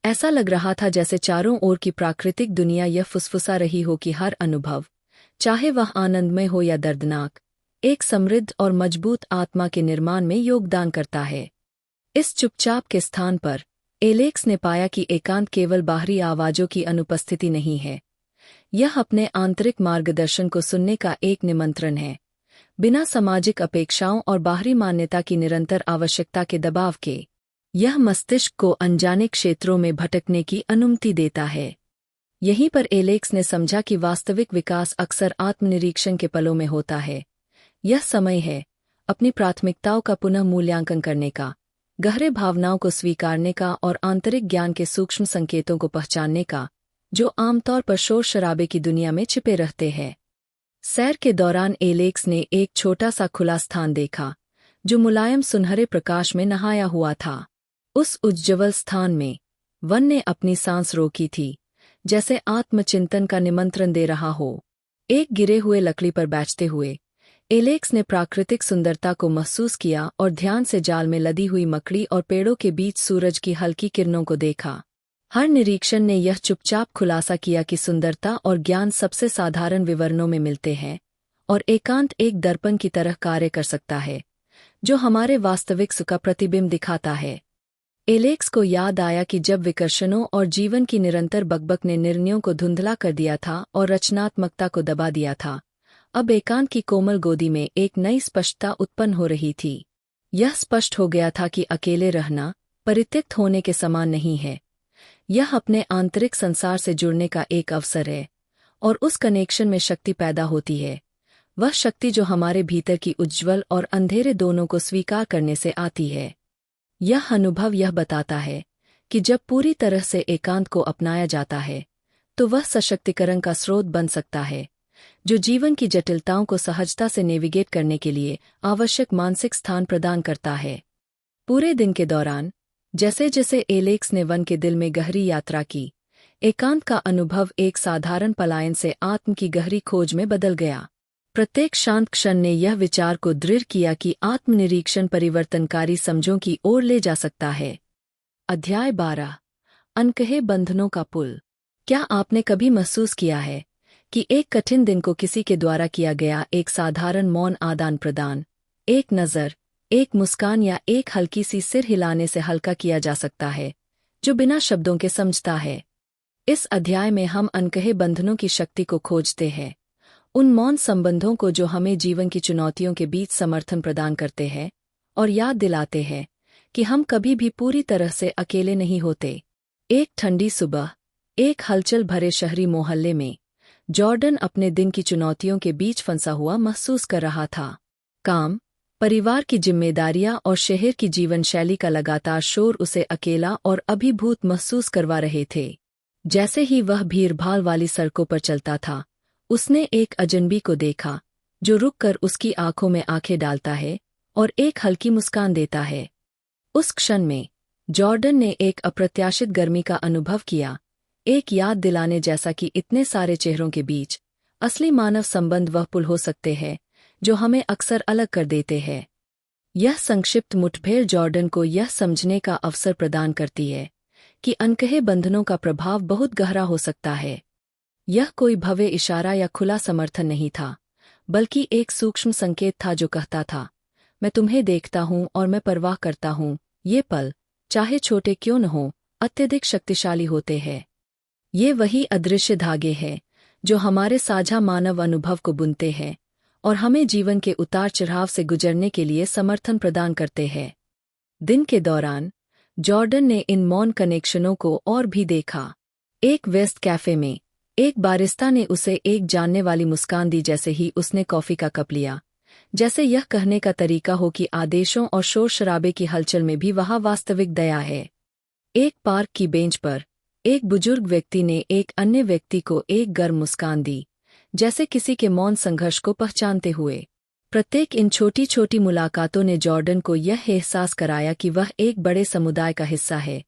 ऐसा लग रहा था जैसे चारों ओर की प्राकृतिक दुनिया यह फुसफुसा रही हो कि हर अनुभव, चाहे वह आनंदमय हो या दर्दनाक, एक समृद्ध और मजबूत आत्मा के निर्माण में योगदान करता है। इस चुपचाप के स्थान पर एलेक्स ने पाया कि एकांत केवल बाहरी आवाजों की अनुपस्थिति नहीं है, यह अपने आंतरिक मार्गदर्शन को सुनने का एक निमंत्रण है, बिना सामाजिक अपेक्षाओं और बाहरी मान्यता की निरंतर आवश्यकता के दबाव के। यह मस्तिष्क को अनजाने क्षेत्रों में भटकने की अनुमति देता है। यहीं पर एलेक्स ने समझा कि वास्तविक विकास अक्सर आत्मनिरीक्षण के पलों में होता है। यह समय है अपनी प्राथमिकताओं का पुनः मूल्यांकन करने का, गहरे भावनाओं को स्वीकारने का और आंतरिक ज्ञान के सूक्ष्म संकेतों को पहचानने का, जो आमतौर पर शोर शराबे की दुनिया में छिपे रहते हैं। सैर के दौरान एलेक्स ने एक छोटा सा खुला स्थान देखा, जो मुलायम सुनहरे प्रकाश में नहाया हुआ था। उस उज्ज्वल स्थान में वन ने अपनी सांस रोकी थी, जैसे आत्मचिंतन का निमंत्रण दे रहा हो। एक गिरे हुए लकड़ी पर बैठते हुए एलेक्स ने प्राकृतिक सुंदरता को महसूस किया और ध्यान से जाल में लदी हुई मकड़ी और पेड़ों के बीच सूरज की हल्की किरणों को देखा। हर निरीक्षण ने यह चुपचाप खुलासा किया कि सुंदरता और ज्ञान सबसे साधारण विवरणों में मिलते हैं, और एकांत एक दर्पण की तरह कार्य कर सकता है, जो हमारे वास्तविक सुख का प्रतिबिंब दिखाता है। एलेक्स को याद आया कि जब विकर्षणों और जीवन की निरंतर बकबक ने निर्णयों को धुंधला कर दिया था और रचनात्मकता को दबा दिया था, अब एकांत की कोमल गोदी में एक नई स्पष्टता उत्पन्न हो रही थी। यह स्पष्ट हो गया था कि अकेले रहना परित्यक्त होने के समान नहीं है। यह अपने आंतरिक संसार से जुड़ने का एक अवसर है, और उस कनेक्शन में शक्ति पैदा होती है, वह शक्ति जो हमारे भीतर की उज्ज्वल और अंधेरे दोनों को स्वीकार करने से आती है। यह अनुभव यह बताता है कि जब पूरी तरह से एकांत को अपनाया जाता है, तो वह सशक्तिकरण का स्रोत बन सकता है, जो जीवन की जटिलताओं को सहजता से नेविगेट करने के लिए आवश्यक मानसिक स्थान प्रदान करता है। पूरे दिन के दौरान, जैसे जैसे एलेक्स ने वन के दिल में गहरी यात्रा की, एकांत का अनुभव एक साधारण पलायन से आत्म की गहरी खोज में बदल गया। प्रत्येक शांत क्षण ने यह विचार को दृढ़ किया कि आत्मनिरीक्षण परिवर्तनकारी समझों की ओर ले जा सकता है। अध्याय 12। अनकहे बंधनों का पुल। क्या आपने कभी महसूस किया है कि एक कठिन दिन को किसी के द्वारा किया गया एक साधारण मौन आदान प्रदान, एक नज़र, एक मुस्कान या एक हल्की सी सिर हिलाने से हल्का किया जा सकता है, जो बिना शब्दों के समझता है? इस अध्याय में हम अनकहे बंधनों की शक्ति को खोजते हैं, उन मौन संबंधों को जो हमें जीवन की चुनौतियों के बीच समर्थन प्रदान करते हैं और याद दिलाते हैं कि हम कभी भी पूरी तरह से अकेले नहीं होते। एक ठंडी सुबह, एक हलचल भरे शहरी मोहल्ले में, जॉर्डन अपने दिन की चुनौतियों के बीच फंसा हुआ महसूस कर रहा था। काम, परिवार की जिम्मेदारियां और शहर की जीवन शैली का लगातार शोर उसे अकेला और अभिभूत महसूस करवा रहे थे। जैसे ही वह भीड़भाड़ वाली सड़कों पर चलता था, उसने एक अजनबी को देखा, जो रुककर उसकी आंखों में आंखें डालता है और एक हल्की मुस्कान देता है। उस क्षण में जॉर्डन ने एक अप्रत्याशित गर्मी का अनुभव किया, एक याद दिलाने जैसा कि इतने सारे चेहरों के बीच असली मानव संबंध वह पुल हो सकते हैं जो हमें अक्सर अलग कर देते हैं। यह संक्षिप्त मुठभेड़ जॉर्डन को यह समझने का अवसर प्रदान करती है कि अनकहे बंधनों का प्रभाव बहुत गहरा हो सकता है। यह कोई भव्य इशारा या खुला समर्थन नहीं था, बल्कि एक सूक्ष्म संकेत था जो कहता था, मैं तुम्हें देखता हूं और मैं परवाह करता हूं। ये पल, चाहे छोटे क्यों न हों, अत्यधिक शक्तिशाली होते हैं। ये वही अदृश्य धागे हैं जो हमारे साझा मानव अनुभव को बुनते हैं और हमें जीवन के उतार चढ़ाव से गुजरने के लिए समर्थन प्रदान करते हैं। दिन के दौरान जॉर्डन ने इन मौन कनेक्शनों को और भी देखा। एक व्यस्त कैफे में एक बारिस्ता ने उसे एक जानने वाली मुस्कान दी जैसे ही उसने कॉफी का कप लिया, जैसे यह कहने का तरीका हो कि आदेशों और शोर शराबे की हलचल में भी वहाँ वास्तविक दया है। एक पार्क की बेंच पर एक बुजुर्ग व्यक्ति ने एक अन्य व्यक्ति को एक गर्म मुस्कान दी, जैसे किसी के मौन संघर्ष को पहचानते हुए। प्रत्येक इन छोटी छोटी मुलाकातों ने जॉर्डन को यह एहसास कराया कि वह एक बड़े समुदाय का हिस्सा है,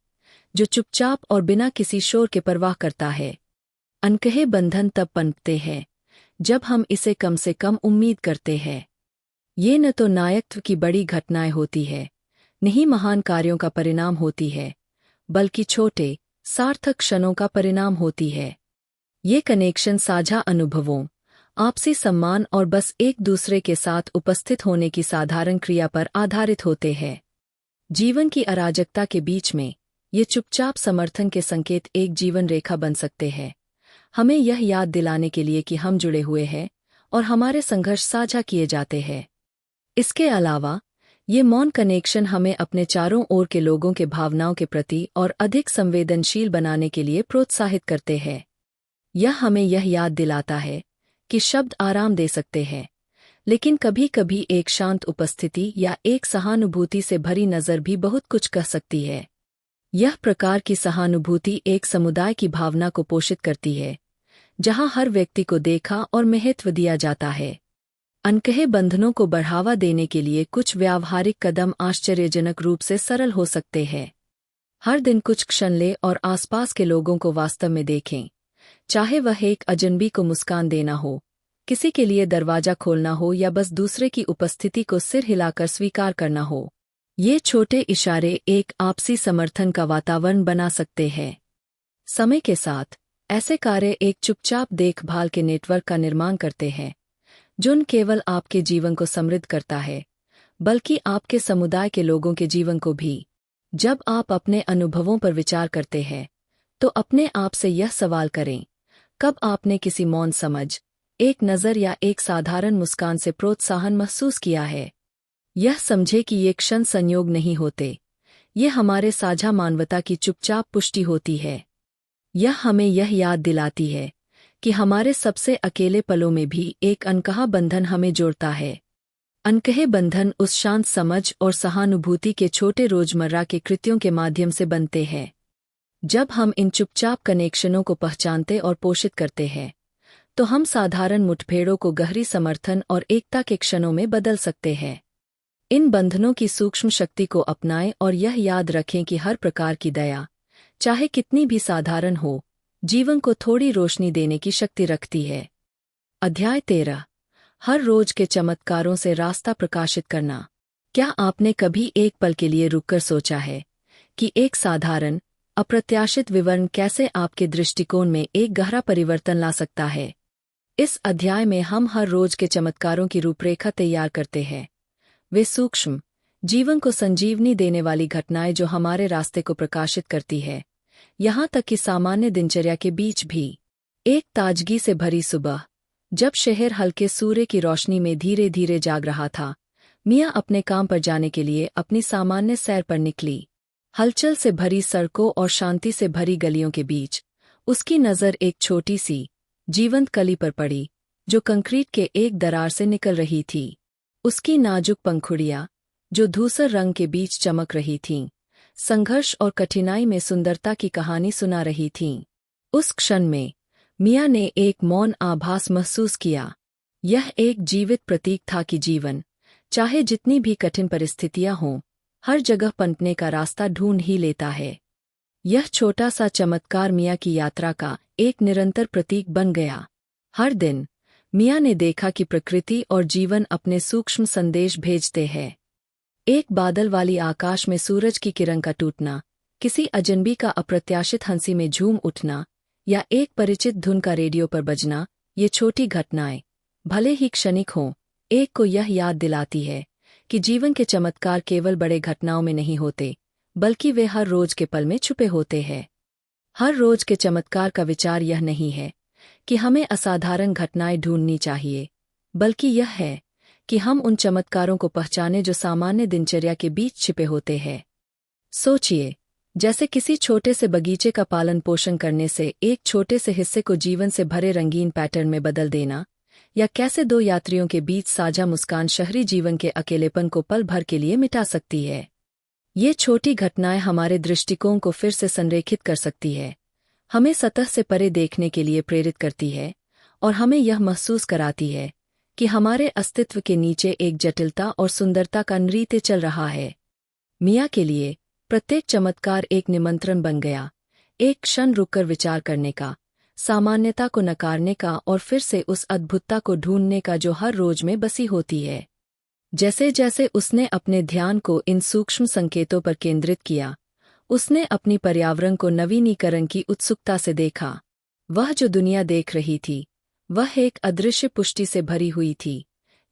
जो चुपचाप और बिना किसी शोर के परवाह करता है। अनकहे बंधन तब पनपते हैं जब हम इसे कम से कम उम्मीद करते हैं। ये न तो नायकत्व की बड़ी घटनाएं होती है, न ही महान कार्यों का परिणाम होती है, बल्कि छोटे, सार्थक क्षणों का परिणाम होती है। ये कनेक्शन साझा अनुभवों, आपसी सम्मान और बस एक दूसरे के साथ उपस्थित होने की साधारण क्रिया पर आधारित होते हैं। जीवन की अराजकता के बीच में ये चुपचाप समर्थन के संकेत एक जीवन रेखा बन सकते हैं, हमें यह याद दिलाने के लिए कि हम जुड़े हुए हैं और हमारे संघर्ष साझा किए जाते हैं। इसके अलावा ये मौन कनेक्शन हमें अपने चारों ओर के लोगों के भावनाओं के प्रति और अधिक संवेदनशील बनाने के लिए प्रोत्साहित करते हैं। यह हमें यह याद दिलाता है कि शब्द आराम दे सकते हैं, लेकिन कभी कभी एक शांत उपस्थिति या एक सहानुभूति से भरी नज़र भी बहुत कुछ कह सकती है। यह प्रकार की सहानुभूति एक समुदाय की भावना को पोषित करती है, जहां हर व्यक्ति को देखा और महत्व दिया जाता है। अनकहे बंधनों को बढ़ावा देने के लिए कुछ व्यावहारिक कदम आश्चर्यजनक रूप से सरल हो सकते हैं। हर दिन कुछ क्षण लें और आसपास के लोगों को वास्तव में देखें, चाहे वह एक अजनबी को मुस्कान देना हो, किसी के लिए दरवाजा खोलना हो या बस दूसरे की उपस्थिति को सिर हिलाकर स्वीकार करना हो। ये छोटे इशारे एक आपसी समर्थन का वातावरण बना सकते हैं। समय के साथ ऐसे कार्य एक चुपचाप देखभाल के नेटवर्क का निर्माण करते हैं, जो न केवल आपके जीवन को समृद्ध करता है, बल्कि आपके समुदाय के लोगों के जीवन को भी। जब आप अपने अनुभवों पर विचार करते हैं, तो अपने आप से यह सवाल करें, कब आपने किसी मौन समझ, एक नज़र या एक साधारण मुस्कान से प्रोत्साहन महसूस किया है? यह समझे कि ये क्षण संयोग नहीं होते, ये हमारे साझा मानवता की चुपचाप पुष्टि होती है। यह हमें यह याद दिलाती है कि हमारे सबसे अकेले पलों में भी एक अनकहा बंधन हमें जोड़ता है। अनकहे बंधन उस शांत समझ और सहानुभूति के छोटे रोजमर्रा के कृत्यों के माध्यम से बनते हैं, जब हम इन चुपचाप कनेक्शनों को पहचानते और पोषित करते हैं, तो हम साधारण मुठभेड़ों को गहरी समर्थन और एकता के क्षणों में बदल सकते हैं। इन बंधनों की सूक्ष्म शक्ति को अपनाएं और यह याद रखें कि हर प्रकार की दया, चाहे कितनी भी साधारण हो, जीवन को थोड़ी रोशनी देने की शक्ति रखती है। अध्याय 13। हर रोज के चमत्कारों से रास्ता प्रकाशित करना। क्या आपने कभी एक पल के लिए रुककर सोचा है कि एक साधारण, अप्रत्याशित विवरण कैसे आपके दृष्टिकोण में एक गहरा परिवर्तन ला सकता है? इस अध्याय में हम हर रोज के चमत्कारों की रूपरेखा तैयार करते हैं। वे सूक्ष्म, जीवन को संजीवनी देने वाली घटनाएं जो हमारे रास्ते को प्रकाशित करती है, यहाँ तक कि सामान्य दिनचर्या के बीच भी। एक ताजगी से भरी सुबह, जब शहर हल्के सूर्य की रोशनी में धीरे धीरे जाग रहा था, मियाँ अपने काम पर जाने के लिए अपनी सामान्य सैर पर निकली। हलचल से भरी सड़कों और शांति से भरी गलियों के बीच उसकी नज़र एक छोटी सी, जीवंत कली पर पड़ी, जो कंक्रीट के एक दरार से निकल रही थी। उसकी नाजुक पंखुड़ियाँ, जो धूसर रंग के बीच चमक रही थीं, संघर्ष और कठिनाई में सुंदरता की कहानी सुना रही थीं। उस क्षण में मियाँ ने एक मौन आभास महसूस किया। यह एक जीवित प्रतीक था कि जीवन, चाहे जितनी भी कठिन परिस्थितियां हों, हर जगह पनपने का रास्ता ढूंढ ही लेता है। यह छोटा सा चमत्कार मियाँ की यात्रा का एक निरंतर प्रतीक बन गया। हर दिन मियाँ ने देखा कि प्रकृति और जीवन अपने सूक्ष्म संदेश भेजते हैं। एक बादल वाली आकाश में सूरज की किरण का टूटना, किसी अजनबी का अप्रत्याशित हंसी में झूम उठना, या एक परिचित धुन का रेडियो पर बजना, ये छोटी घटनाएं, भले ही क्षणिक हों, एक को यह याद दिलाती है कि जीवन के चमत्कार केवल बड़े घटनाओं में नहीं होते, बल्कि वे हर रोज के पल में छुपे होते हैं। हर रोज के चमत्कार का विचार यह नहीं है कि हमें असाधारण घटनाएं ढूंढनी चाहिए, बल्कि यह है कि हम उन चमत्कारों को पहचानें जो सामान्य दिनचर्या के बीच छिपे होते हैं। सोचिए, जैसे किसी छोटे से बगीचे का पालन पोषण करने से एक छोटे से हिस्से को जीवन से भरे रंगीन पैटर्न में बदल देना, या कैसे दो यात्रियों के बीच साझा मुस्कान शहरी जीवन के अकेलेपन को पल भर के लिए मिटा सकती है। ये छोटी घटनाएं हमारे दृष्टिकोण को फिर से संरेखित कर सकती है, हमें सतह से परे देखने के लिए प्रेरित करती है, और हमें यह महसूस कराती है कि हमारे अस्तित्व के नीचे एक जटिलता और सुंदरता का नृत्य चल रहा है। मियाँ के लिए प्रत्येक चमत्कार एक निमंत्रण बन गया, एक क्षण रुककर विचार करने का, सामान्यता को नकारने का और फिर से उस अद्भुतता को ढूंढने का जो हर रोज में बसी होती है। जैसे जैसे उसने अपने ध्यान को इन सूक्ष्म संकेतों पर केंद्रित किया, उसने अपनी पर्यावरण को नवीनीकरण की उत्सुकता से देखा। वह जो दुनिया देख रही थी, वह एक अदृश्य पुष्टि से भरी हुई थी।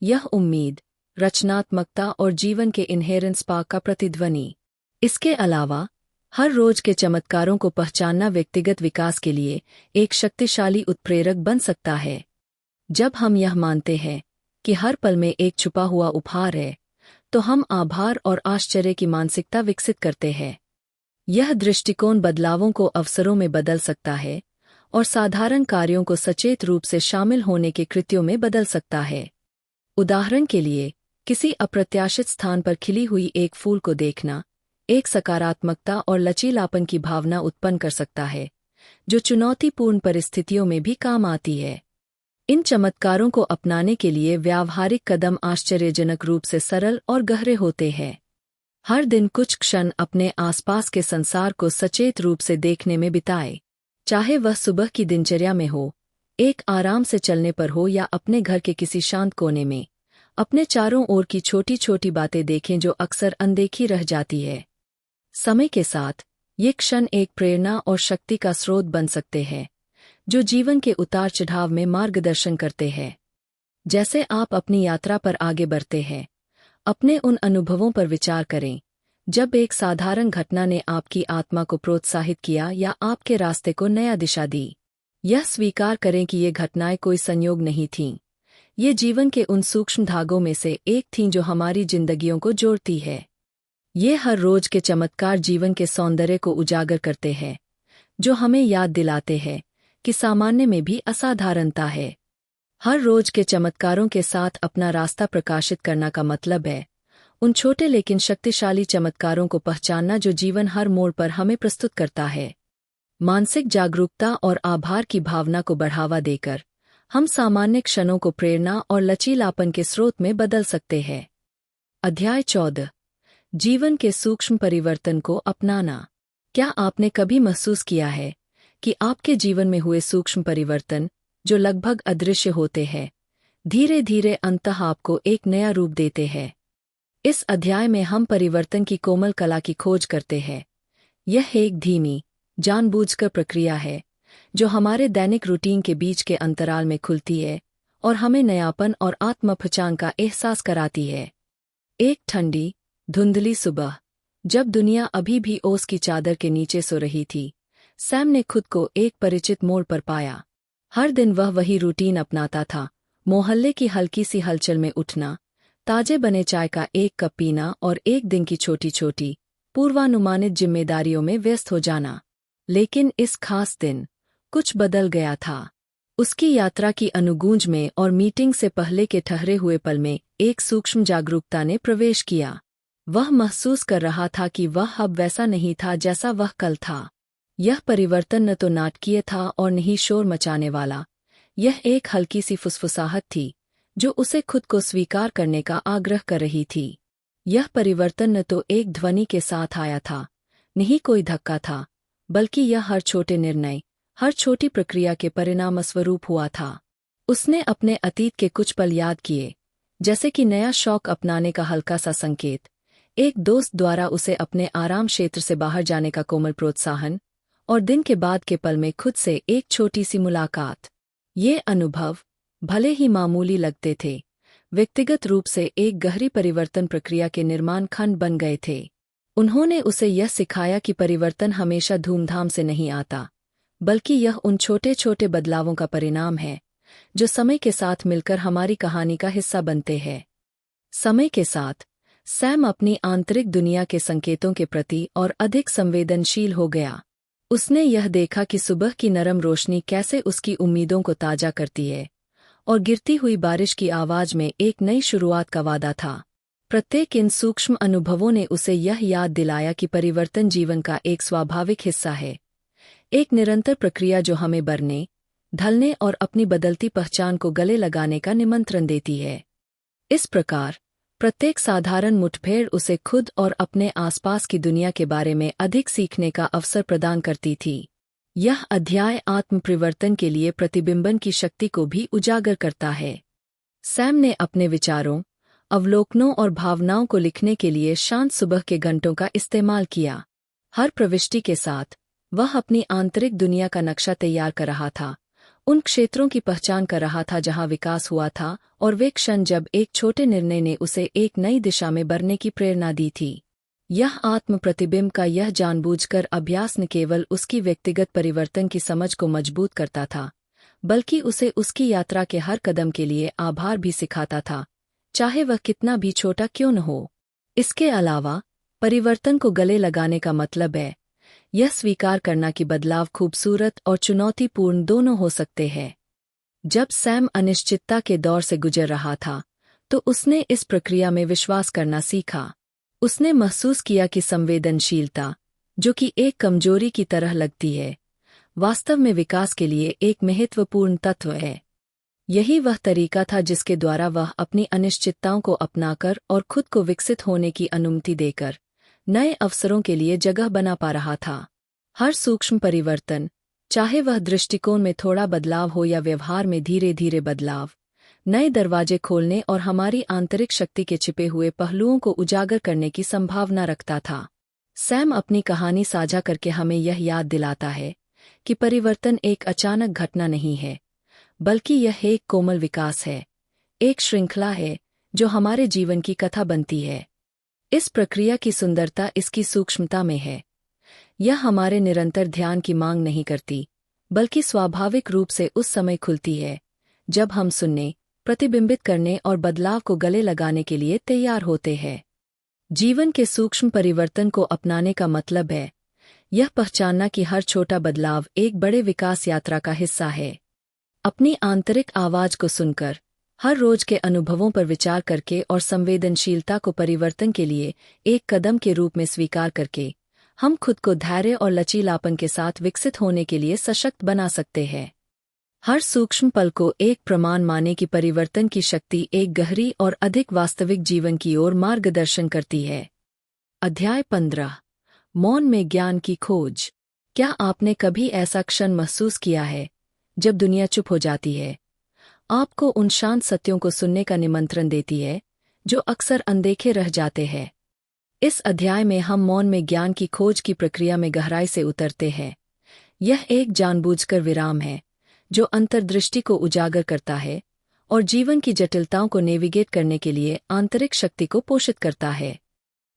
यह उम्मीद, रचनात्मकता और जीवन के इनहेरेंट स्पार्क का प्रतिध्वनि। इसके अलावा हर रोज के चमत्कारों को पहचानना व्यक्तिगत विकास के लिए एक शक्तिशाली उत्प्रेरक बन सकता है। जब हम यह मानते हैं कि हर पल में एक छुपा हुआ उपहार है, तो हम आभार और आश्चर्य की मानसिकता विकसित करते हैं। यह दृष्टिकोण बदलावों को अवसरों में बदल सकता है और साधारण कार्यों को सचेत रूप से शामिल होने के कृत्यों में बदल सकता है। उदाहरण के लिए, किसी अप्रत्याशित स्थान पर खिली हुई एक फूल को देखना एक सकारात्मकता और लचीलापन की भावना उत्पन्न कर सकता है, जो चुनौतीपूर्ण परिस्थितियों में भी काम आती है। इन चमत्कारों को अपनाने के लिए व्यावहारिक कदम आश्चर्यजनक रूप से सरल और गहरे होते हैं। हर दिन कुछ क्षण अपने आसपास के संसार को सचेत रूप से देखने में बिताएं, चाहे वह सुबह की दिनचर्या में हो, एक आराम से चलने पर हो या अपने घर के किसी शांत कोने में। अपने चारों ओर की छोटी छोटी बातें देखें जो अक्सर अनदेखी रह जाती है। समय के साथ ये क्षण एक प्रेरणा और शक्ति का स्रोत बन सकते हैं, जो जीवन के उतार चढ़ाव में मार्गदर्शन करते हैं। जैसे आप अपनी यात्रा पर आगे बढ़ते हैं, अपने उन अनुभवों पर विचार करें जब एक साधारण घटना ने आपकी आत्मा को प्रोत्साहित किया या आपके रास्ते को नया दिशा दी। यह स्वीकार करें कि ये घटनाएं कोई संयोग नहीं थीं, ये जीवन के उन सूक्ष्म धागों में से एक थीं जो हमारी जिंदगियों को जोड़ती है। ये हर रोज के चमत्कार जीवन के सौंदर्य को उजागर करते हैं, जो हमें याद दिलाते हैं कि सामान्य में भी असाधारणता है। हर रोज के चमत्कारों के साथ अपना रास्ता प्रकाशित करना का मतलब है उन छोटे लेकिन शक्तिशाली चमत्कारों को पहचानना जो जीवन हर मोड़ पर हमें प्रस्तुत करता है। मानसिक जागरूकता और आभार की भावना को बढ़ावा देकर हम सामान्य क्षणों को प्रेरणा और लचीलापन के स्रोत में बदल सकते हैं। अध्याय 14। जीवन के सूक्ष्म परिवर्तन को अपनाना। क्या आपने कभी महसूस किया है कि आपके जीवन में हुए सूक्ष्म परिवर्तन, जो लगभग अदृश्य होते हैं, धीरे धीरे अंततः आपको एक नया रूप देते हैं? इस अध्याय में हम परिवर्तन की कोमल कला की खोज करते हैं। यह एक धीमी, जानबूझकर प्रक्रिया है जो हमारे दैनिक रूटीन के बीच के अंतराल में खुलती है और हमें नयापन और आत्मपहचान का एहसास कराती है। एक ठंडी, धुंधली सुबह, जब दुनिया अभी भी ओस की चादर के नीचे सो रही थी, सैम ने खुद को एक परिचित मोड़ पर पाया। हर दिन वह वही रूटीन अपनाता था, मोहल्ले की हल्की सी हलचल में उठना, ताजे बने चाय का एक कप पीना और एक दिन की छोटी छोटी पूर्वानुमानित जिम्मेदारियों में व्यस्त हो जाना। लेकिन इस खास दिन कुछ बदल गया था। उसकी यात्रा की अनुगूंज में और मीटिंग से पहले के ठहरे हुए पल में एक सूक्ष्म जागरूकता ने प्रवेश किया। वह महसूस कर रहा था कि वह अब वैसा नहीं था जैसा वह कल था। यह परिवर्तन न तो नाटकीय था और न ही शोर मचाने वाला। यह एक हल्की सी फुसफुसाहट थी जो उसे खुद को स्वीकार करने का आग्रह कर रही थी। यह परिवर्तन न तो एक ध्वनि के साथ आया था, न ही कोई धक्का था, बल्कि यह हर छोटे निर्णय, हर छोटी प्रक्रिया के परिणामस्वरूप हुआ था। उसने अपने अतीत के कुछ पल याद किए, जैसे कि नया शौक अपनाने का हल्का सा संकेत, एक दोस्त द्वारा उसे अपने आराम क्षेत्र से बाहर जाने का कोमल प्रोत्साहन, और दिन के बाद के पल में खुद से एक छोटी सी मुलाकात। ये अनुभव, भले ही मामूली लगते थे, व्यक्तिगत रूप से एक गहरी परिवर्तन प्रक्रिया के निर्माण खंड बन गए थे। उन्होंने उसे यह सिखाया कि परिवर्तन हमेशा धूमधाम से नहीं आता, बल्कि यह उन छोटे छोटे बदलावों का परिणाम है जो समय के साथ मिलकर हमारी कहानी का हिस्सा बनते हैं। समय के साथ सैम अपनी आंतरिक दुनिया के संकेतों के प्रति और अधिक संवेदनशील हो गया। उसने यह देखा कि सुबह की नरम रोशनी कैसे उसकी उम्मीदों को ताजा करती है, और गिरती हुई बारिश की आवाज में एक नई शुरुआत का वादा था। प्रत्येक इन सूक्ष्म अनुभवों ने उसे यह याद दिलाया कि परिवर्तन जीवन का एक स्वाभाविक हिस्सा है, एक निरंतर प्रक्रिया जो हमें बढ़ने, ढलने और अपनी बदलती पहचान को गले लगाने का निमंत्रण देती है। इस प्रकार प्रत्येक साधारण मुठभेड़ उसे खुद और अपने आसपास की दुनिया के बारे में अधिक सीखने का अवसर प्रदान करती थी। यह अध्याय आत्म परिवर्तन के लिए प्रतिबिंबन की शक्ति को भी उजागर करता है। सैम ने अपने विचारों, अवलोकनों और भावनाओं को लिखने के लिए शांत सुबह के घंटों का इस्तेमाल किया। हर प्रविष्टि के साथ वह अपनी आंतरिक दुनिया का नक्शा तैयार कर रहा था, उन क्षेत्रों की पहचान कर रहा था जहां विकास हुआ था, और वे क्षण जब एक छोटे निर्णय ने उसे एक नई दिशा में बढ़ने की प्रेरणा दी थी। यह आत्म प्रतिबिंब का यह जानबूझकर अभ्यास न केवल उसकी व्यक्तिगत परिवर्तन की समझ को मजबूत करता था, बल्कि उसे उसकी यात्रा के हर कदम के लिए आभार भी सिखाता था, चाहे वह कितना भी छोटा क्यों न हो। इसके अलावा परिवर्तन को गले लगाने का मतलब है यह स्वीकार करना कि बदलाव खूबसूरत और चुनौतीपूर्ण दोनों हो सकते हैं। जब सैम अनिश्चितता के दौर से गुजर रहा था, तो उसने इस प्रक्रिया में विश्वास करना सीखा। उसने महसूस किया कि संवेदनशीलता, जो कि एक कमजोरी की तरह लगती है, वास्तव में विकास के लिए एक महत्वपूर्ण तत्व है। यही वह तरीका था जिसके द्वारा वह अपनी अनिश्चितताओं को अपनाकर और खुद को विकसित होने की अनुमति देकर नए अवसरों के लिए जगह बना पा रहा था। हर सूक्ष्म परिवर्तन, चाहे वह दृष्टिकोण में थोड़ा बदलाव हो या व्यवहार में धीरे धीरे बदलाव, नए दरवाजे खोलने और हमारी आंतरिक शक्ति के छिपे हुए पहलुओं को उजागर करने की संभावना रखता था। सैम अपनी कहानी साझा करके हमें यह याद दिलाता है कि परिवर्तन एक अचानक घटना नहीं है, बल्कि यह एक कोमल विकास है, एक श्रृंखला है जो हमारे जीवन की कथा बनती है। इस प्रक्रिया की सुंदरता इसकी सूक्ष्मता में है। यह हमारे निरंतर ध्यान की मांग नहीं करती, बल्कि स्वाभाविक रूप से उस समय खुलती है जब हम सुनने, प्रतिबिंबित करने और बदलाव को गले लगाने के लिए तैयार होते हैं। जीवन के सूक्ष्म परिवर्तन को अपनाने का मतलब है यह पहचानना कि हर छोटा बदलाव एक बड़े विकास यात्रा का हिस्सा है। अपनी आंतरिक आवाज को सुनकर, हर रोज के अनुभवों पर विचार करके और संवेदनशीलता को परिवर्तन के लिए एक कदम के रूप में स्वीकार करके, हम खुद को धैर्य और लचीलापन के साथ विकसित होने के लिए सशक्त बना सकते हैं। हर सूक्ष्म पल को एक प्रमाण माने कि परिवर्तन की शक्ति एक गहरी और अधिक वास्तविक जीवन की ओर मार्गदर्शन करती है। अध्याय 15 मौन में ज्ञान की खोज। क्या आपने कभी ऐसा क्षण महसूस किया है जब दुनिया चुप हो जाती है, आपको उन शांत सत्यों को सुनने का निमंत्रण देती है जो अक्सर अनदेखे रह जाते हैं? इस अध्याय में हम मौन में ज्ञान की खोज की प्रक्रिया में गहराई से उतरते हैं। यह एक जानबूझकर विराम है जो अंतर्दृष्टि को उजागर करता है और जीवन की जटिलताओं को नेविगेट करने के लिए आंतरिक शक्ति को पोषित करता है।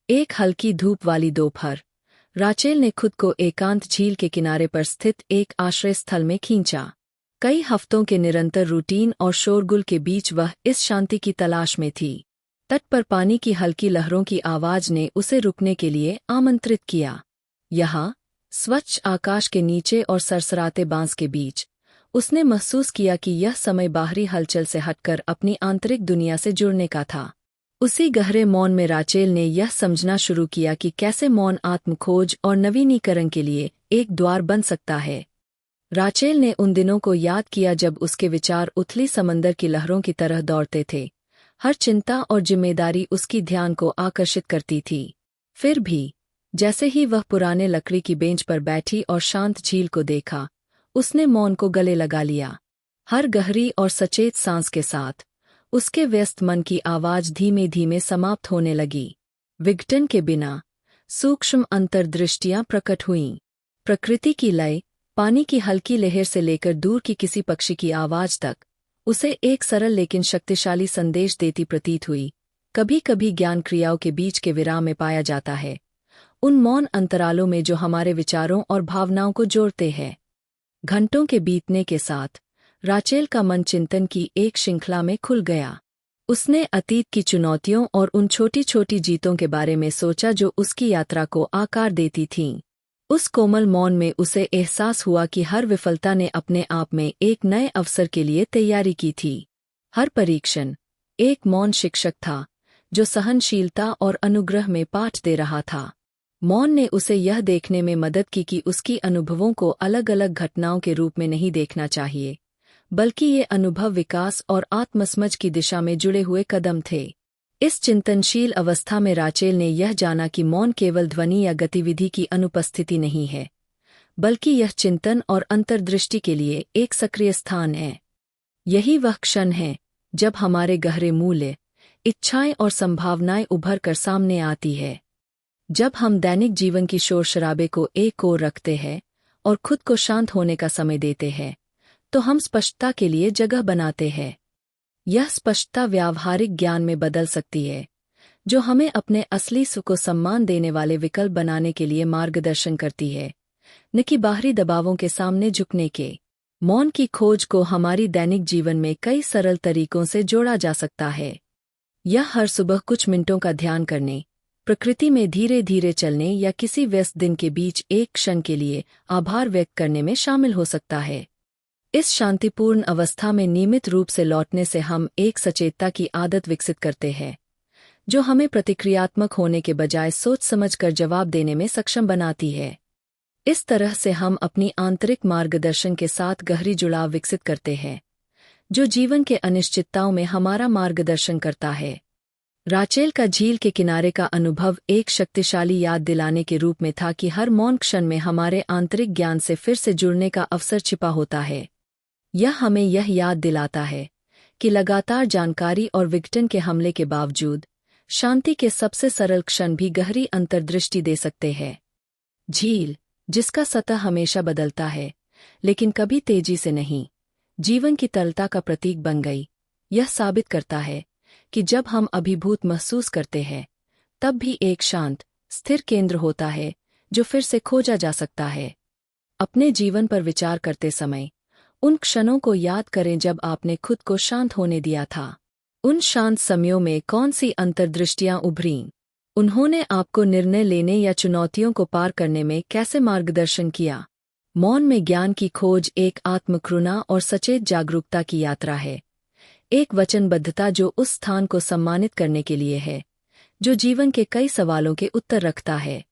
एक हल्की धूप वाली दोपहर, राचेल ने खुद को एकांत झील के किनारे पर स्थित एक आश्रय स्थल में खींचा। कई हफ्तों के निरंतर रूटीन और शोरगुल के बीच वह इस शांति की तलाश में थी। तट पर पानी की हल्की लहरों की आवाज ने उसे रुकने के लिए आमंत्रित किया। यहाँ, स्वच्छ आकाश के नीचे और सरसराते बांस के बीच, उसने महसूस किया कि यह समय बाहरी हलचल से हटकर अपनी आंतरिक दुनिया से जुड़ने का था। उसी गहरे मौन में राचेल ने यह समझना शुरू किया कि कैसे मौन आत्मखोज और नवीनीकरण के लिए एक द्वार बन सकता है। राचेल ने उन दिनों को याद किया जब उसके विचार उथली समंदर की लहरों की तरह दौड़ते थे। हर चिंता और जिम्मेदारी उसकी ध्यान को आकर्षित करती थी। फिर भी, जैसे ही वह पुराने लकड़ी की बेंच पर बैठी और शांत झील को देखा, उसने मौन को गले लगा लिया। हर गहरी और सचेत सांस के साथ, उसके व्यस्त मन की आवाज धीमे धीमे समाप्त होने लगी। विघटन के बिना, सूक्ष्म अंतर्दृष्टियां प्रकट हुईं। प्रकृति की लय, पानी की हल्की लहर से लेकर दूर की किसी पक्षी की आवाज तक, उसे एक सरल लेकिन शक्तिशाली संदेश देती प्रतीत हुई। कभी कभी ज्ञान क्रियाओं के बीच के विराम में पाया जाता है, उन मौन अंतरालों में जो हमारे विचारों और भावनाओं को जोड़ते हैं। घंटों के बीतने के साथ, राचेल का मन चिंतन की एक श्रृंखला में खुल गया। उसने अतीत की चुनौतियों और उन छोटी छोटी जीतों के बारे में सोचा जो उसकी यात्रा को आकार देती थीं। उस कोमल मौन में उसे एहसास हुआ कि हर विफलता ने अपने आप में एक नए अवसर के लिए तैयारी की थी। हर परीक्षण एक मौन शिक्षक था जो सहनशीलता और अनुग्रह में पाठ दे रहा था। मौन ने उसे यह देखने में मदद की कि उसकी अनुभवों को अलग अलग घटनाओं के रूप में नहीं देखना चाहिए, बल्कि ये अनुभव विकास और आत्मसमझ की दिशा में जुड़े हुए कदम थे। इस चिंतनशील अवस्था में राचेल ने यह जाना कि मौन केवल ध्वनि या गतिविधि की अनुपस्थिति नहीं है, बल्कि यह चिंतन और अंतर्दृष्टि के लिए एक सक्रिय स्थान है। यही वह क्षण है जब हमारे गहरे मूल्य, इच्छाएं और संभावनाएं उभर कर सामने आती है। जब हम दैनिक जीवन की शोर शराबे को एक ओर रखते हैं और खुद को शांत होने का समय देते हैं, तो हम स्पष्टता के लिए जगह बनाते हैं। यह स्पष्टता व्यावहारिक ज्ञान में बदल सकती है, जो हमें अपने असली सुख को सम्मान देने वाले विकल्प बनाने के लिए मार्गदर्शन करती है, न कि बाहरी दबावों के सामने झुकने के। मौन की खोज को हमारी दैनिक जीवन में कई सरल तरीकों से जोड़ा जा सकता है। यह हर सुबह कुछ मिनटों का ध्यान करने, प्रकृति में धीरे धीरे चलने या किसी व्यस्त दिन के बीच एक क्षण के लिए आभार व्यक्त करने में शामिल हो सकता है। इस शांतिपूर्ण अवस्था में नियमित रूप से लौटने से हम एक सचेतता की आदत विकसित करते हैं, जो हमें प्रतिक्रियात्मक होने के बजाय सोच समझकर जवाब देने में सक्षम बनाती है। इस तरह से हम अपनी आंतरिक मार्गदर्शन के साथ गहरी जुड़ाव विकसित करते हैं, जो जीवन के अनिश्चितताओं में हमारा मार्गदर्शन करता है। राचेल का झील के किनारे का अनुभव एक शक्तिशाली याद दिलाने के रूप में था कि हर मौन क्षण में हमारे आंतरिक ज्ञान से फिर से जुड़ने का अवसर छिपा होता है। यह हमें यह याद दिलाता है कि लगातार जानकारी और विघटन के हमले के बावजूद, शांति के सबसे सरल क्षण भी गहरी अंतर्दृष्टि दे सकते हैं। झील, जिसका सतह हमेशा बदलता है, लेकिन कभी तेजी से नहीं, जीवन की तरलता का प्रतीक बन गई। यह साबित करता है कि जब हम अभिभूत महसूस करते हैं, तब भी एक शांत, स्थिर केंद्र होता है जो फिर से खोजा जा सकता है। अपने जीवन पर विचार करते समय उन क्षणों को याद करें जब आपने खुद को शांत होने दिया था। उन शांत समयों में कौन सी अंतर्दृष्टियां उभरीं? उन्होंने आपको निर्णय लेने या चुनौतियों को पार करने में कैसे मार्गदर्शन किया? मौन में ज्ञान की खोज एक आत्मकरुणा और सचेत जागरूकता की यात्रा है, एक वचनबद्धता जो उस स्थान को सम्मानित करने के लिए है जो जीवन के कई सवालों के उत्तर रखता है।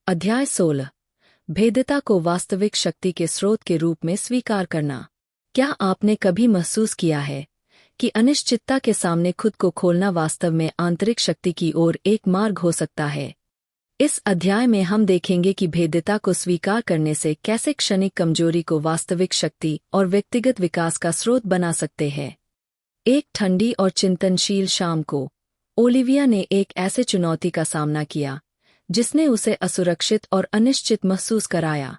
अध्याय 16। भेद्यता को वास्तविक शक्ति के स्रोत के रूप में स्वीकार करना। क्या आपने कभी महसूस किया है कि अनिश्चितता के सामने खुद को खोलना वास्तव में आंतरिक शक्ति की ओर एक मार्ग हो सकता है? इस अध्याय में हम देखेंगे कि भेद्यता को स्वीकार करने से कैसे क्षणिक कमजोरी को वास्तविक शक्ति और व्यक्तिगत विकास का स्रोत बना सकते हैं। एक ठंडी और चिंतनशील शाम को ओलिविया ने एक ऐसे चुनौती का सामना किया जिसने उसे असुरक्षित और अनिश्चित महसूस कराया।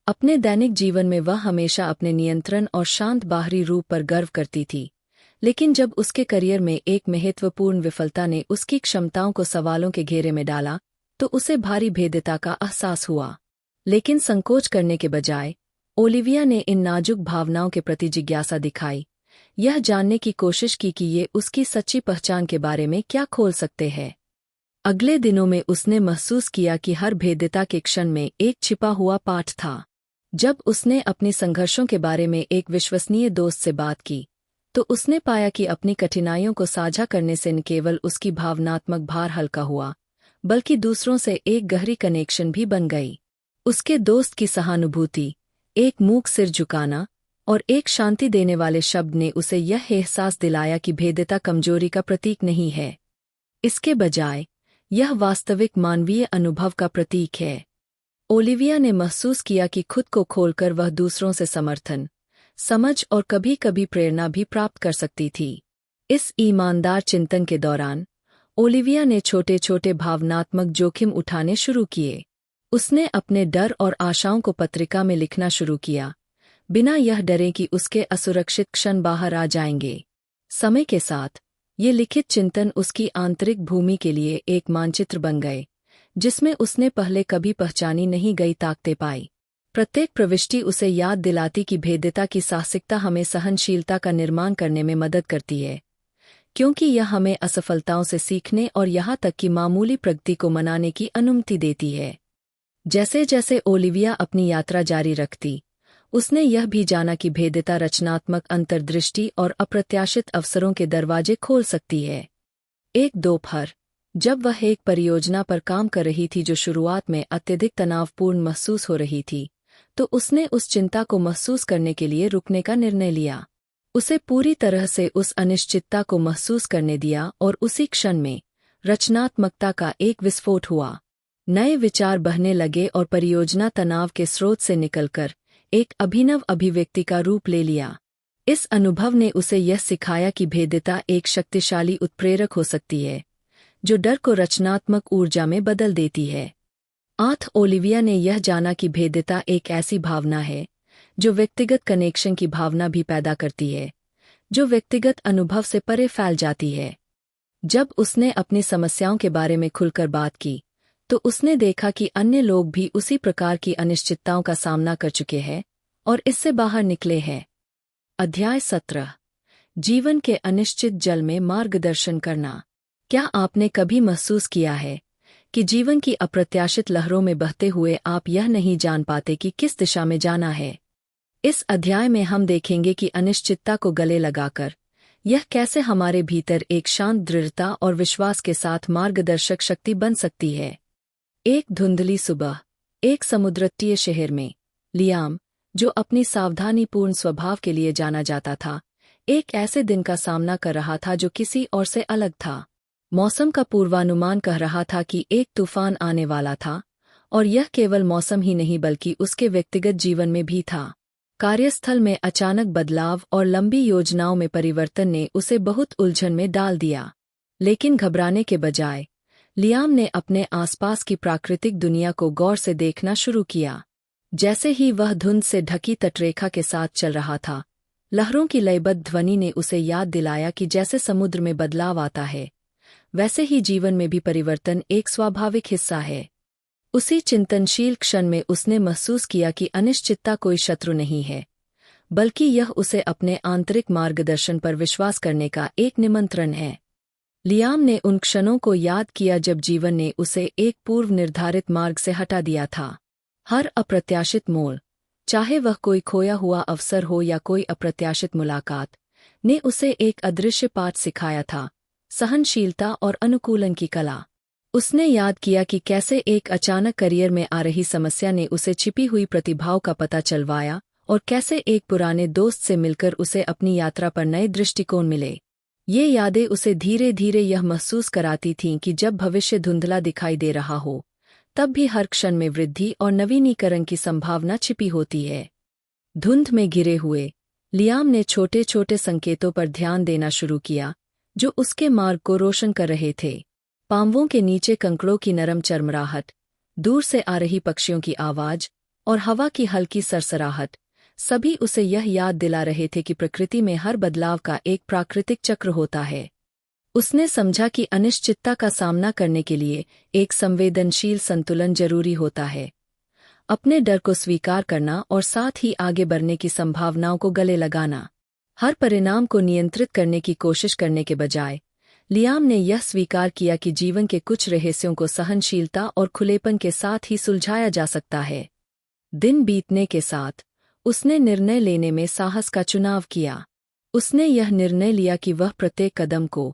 अपने दैनिक जीवन में वह हमेशा अपने नियंत्रण और शांत बाहरी रूप पर गर्व करती थी, लेकिन जब उसके करियर में एक महत्वपूर्ण विफलता ने उसकी क्षमताओं को सवालों के घेरे में डाला तो उसे भारी भेद्यता का एहसास हुआ। लेकिन संकोच करने के बजाय ओलिविया ने इन नाजुक भावनाओं के प्रति जिज्ञासा दिखाई, यह जानने की कोशिश की कि ये उसकी सच्ची पहचान के बारे में क्या खोल सकते हैं। अगले दिनों में उसने महसूस किया कि हर भेद्यता के क्षण में एक छिपा हुआ पाठ था। जब उसने अपनी संघर्षों के बारे में एक विश्वसनीय दोस्त से बात की तो उसने पाया कि अपनी कठिनाइयों को साझा करने से न केवल उसकी भावनात्मक भार हल्का हुआ, बल्कि दूसरों से एक गहरी कनेक्शन भी बन गई। उसके दोस्त की सहानुभूति, एक मूक सिर झुकाना और एक शांति देने वाले शब्द ने उसे यह एहसास दिलाया कि भेद्यता कमजोरी का प्रतीक नहीं है। इसके बजाय यह वास्तविक मानवीय अनुभव का प्रतीक है। ओलिविया ने महसूस किया कि खुद को खोलकर वह दूसरों से समर्थन, समझ और कभी-कभी प्रेरणा भी प्राप्त कर सकती थी। इस ईमानदार चिंतन के दौरान ओलिविया ने छोटे-छोटे भावनात्मक जोखिम उठाने शुरू किए। उसने अपने डर और आशाओं को पत्रिका में लिखना शुरू किया, बिना यह डरे कि उसके असुरक्षित क्षण बाहर आ जाएंगे। समय के साथ ये लिखित चिंतन उसकी आंतरिक भूमि के लिए एक मानचित्र बन गए, जिसमें उसने पहले कभी पहचानी नहीं गई ताकतें पाई। प्रत्येक प्रविष्टि उसे याद दिलाती कि भेद्यता की साहसिकता हमें सहनशीलता का निर्माण करने में मदद करती है, क्योंकि यह हमें असफलताओं से सीखने और यहाँ तक कि मामूली प्रगति को मनाने की अनुमति देती है। जैसे जैसे ओलिविया अपनी यात्रा जारी रखती, उसने यह भी जाना कि भेद्यता रचनात्मक अंतर्दृष्टि और अप्रत्याशित अवसरों के दरवाजे खोल सकती है। एक दोपहर, जब वह एक परियोजना पर काम कर रही थी जो शुरुआत में अत्यधिक तनावपूर्ण महसूस हो रही थी, तो उसने उस चिंता को महसूस करने के लिए रुकने का निर्णय लिया। उसे पूरी तरह से उस अनिश्चितता को महसूस करने दिया और उसी क्षण में रचनात्मकता का एक विस्फोट हुआ। नए विचार बहने लगे और परियोजना तनाव के स्रोत से निकलकर एक अभिनव अभिव्यक्ति का रूप ले लिया। इस अनुभव ने उसे यह सिखाया कि भेद्यता एक शक्तिशाली उत्प्रेरक हो सकती है, जो डर को रचनात्मक ऊर्जा में बदल देती है। ओलिविया ने यह जाना कि भेद्यता एक ऐसी भावना है जो व्यक्तिगत कनेक्शन की भावना भी पैदा करती है, जो व्यक्तिगत अनुभव से परे फैल जाती है। जब उसने अपनी समस्याओं के बारे में खुलकर बात की, तो उसने देखा कि अन्य लोग भी उसी प्रकार की अनिश्चितताओं का सामना कर चुके हैं और इससे बाहर निकले हैं। अध्याय 17। जीवन के अनिश्चित जल में मार्गदर्शन करना। क्या आपने कभी महसूस किया है कि जीवन की अप्रत्याशित लहरों में बहते हुए आप यह नहीं जान पाते कि किस दिशा में जाना है? इस अध्याय में हम देखेंगे कि अनिश्चितता को गले लगाकर यह कैसे हमारे भीतर एक शांत दृढ़ता और विश्वास के साथ मार्गदर्शक शक्ति बन सकती है। एक धुंधली सुबह, एक समुद्रतटीय शहर में, लियाम, जो अपनी सावधानीपूर्ण स्वभाव के लिए जाना जाता था, एक ऐसे दिन का सामना कर रहा था जो किसी और से अलग था। मौसम का पूर्वानुमान कह रहा था कि एक तूफान आने वाला था, और यह केवल मौसम ही नहीं बल्कि उसके व्यक्तिगत जीवन में भी था। कार्यस्थल में अचानक बदलाव और लंबी योजनाओं में परिवर्तन ने उसे बहुत उलझन में डाल दिया। लेकिन घबराने के बजाय लियाम ने अपने आसपास की प्राकृतिक दुनिया को गौर से देखना शुरू किया। जैसे ही वह धुंध से ढकी तटरेखा के साथ चल रहा था, लहरों की लयबद्ध ध्वनि ने उसे याद दिलाया कि जैसे समुद्र में बदलाव आता है, वैसे ही जीवन में भी परिवर्तन एक स्वाभाविक हिस्सा है। उसी चिंतनशील क्षण में उसने महसूस किया कि अनिश्चितता कोई शत्रु नहीं है, बल्कि यह उसे अपने आंतरिक मार्गदर्शन पर विश्वास करने का एक निमंत्रण है। लियाम ने उन क्षणों को याद किया जब जीवन ने उसे एक पूर्व निर्धारित मार्ग से हटा दिया था। हर अप्रत्याशित मोड़, चाहे वह कोई खोया हुआ अवसर हो या कोई अप्रत्याशित मुलाकात, ने उसे एक अदृश्य पाठ सिखाया था, सहनशीलता और अनुकूलन की कला। उसने याद किया कि कैसे एक अचानक करियर में आ रही समस्या ने उसे छिपी हुई प्रतिभाओं का पता चलवाया और कैसे एक पुराने दोस्त से मिलकर उसे अपनी यात्रा पर नए दृष्टिकोण मिले। ये यादें उसे धीरे धीरे यह महसूस कराती थीं कि जब भविष्य धुंधला दिखाई दे रहा हो, तब भी हर क्षण में वृद्धि और नवीनीकरण की संभावना छिपी होती है। धुंध में घिरे हुए लियाम ने छोटे छोटे संकेतों पर ध्यान देना शुरू किया, जो उसके मार्ग को रोशन कर रहे थे। पांवों के नीचे कंकड़ों की नरम चरमराहट, दूर से आ रही पक्षियों की आवाज और हवा की हल्की सरसराहट, सभी उसे यह याद दिला रहे थे कि प्रकृति में हर बदलाव का एक प्राकृतिक चक्र होता है। उसने समझा कि अनिश्चितता का सामना करने के लिए एक संवेदनशील संतुलन जरूरी होता है। अपने डर को स्वीकार करना और साथ ही आगे बढ़ने की संभावनाओं को गले लगाना। हर परिणाम को नियंत्रित करने की कोशिश करने के बजाय लियाम ने यह स्वीकार किया कि जीवन के कुछ रहस्यों को सहनशीलता और खुलेपन के साथ ही सुलझाया जा सकता है। दिन बीतने के साथ उसने निर्णय लेने में साहस का चुनाव किया। उसने यह निर्णय लिया कि वह प्रत्येक कदम को,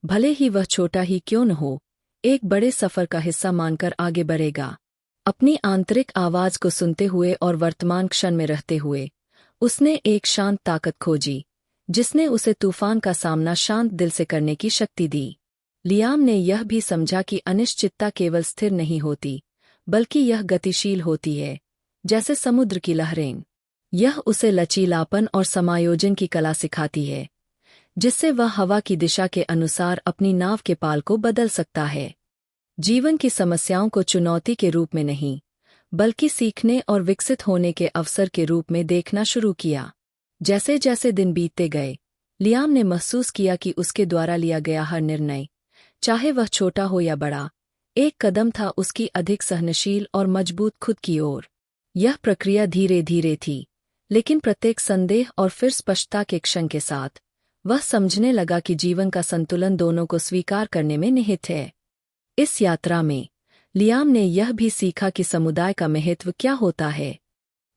भले ही वह छोटा ही क्यों न हो, एक बड़े सफर का हिस्सा मानकर आगे बढ़ेगा। अपनी आंतरिक आवाज को सुनते हुए और वर्तमान क्षण में रहते हुए उसने एक शांत ताकत खोजी, जिसने उसे तूफान का सामना शांत दिल से करने की शक्ति दी। लियाम ने यह भी समझा कि अनिश्चितता केवल स्थिर नहीं होती, बल्कि यह गतिशील होती है, जैसे समुद्र की लहरें। यह उसे लचीलापन और समायोजन की कला सिखाती है, जिससे वह हवा की दिशा के अनुसार अपनी नाव के पाल को बदल सकता है। जीवन की समस्याओं को चुनौती के रूप में नहीं, बल्कि सीखने और विकसित होने के अवसर के रूप में देखना शुरू किया। जैसे जैसे दिन बीतते गए, लियाम ने महसूस किया कि उसके द्वारा लिया गया हर निर्णय, चाहे वह छोटा हो या बड़ा, एक कदम था उसकी अधिक सहनशील और मजबूत खुद की ओर। यह प्रक्रिया धीरे धीरे थी, लेकिन प्रत्येक संदेह और फिर स्पष्टता के क्षण के साथ वह समझने लगा कि जीवन का संतुलन दोनों को स्वीकार करने में निहित है। इस यात्रा में लियाम ने यह भी सीखा कि समुदाय का महत्व क्या होता है।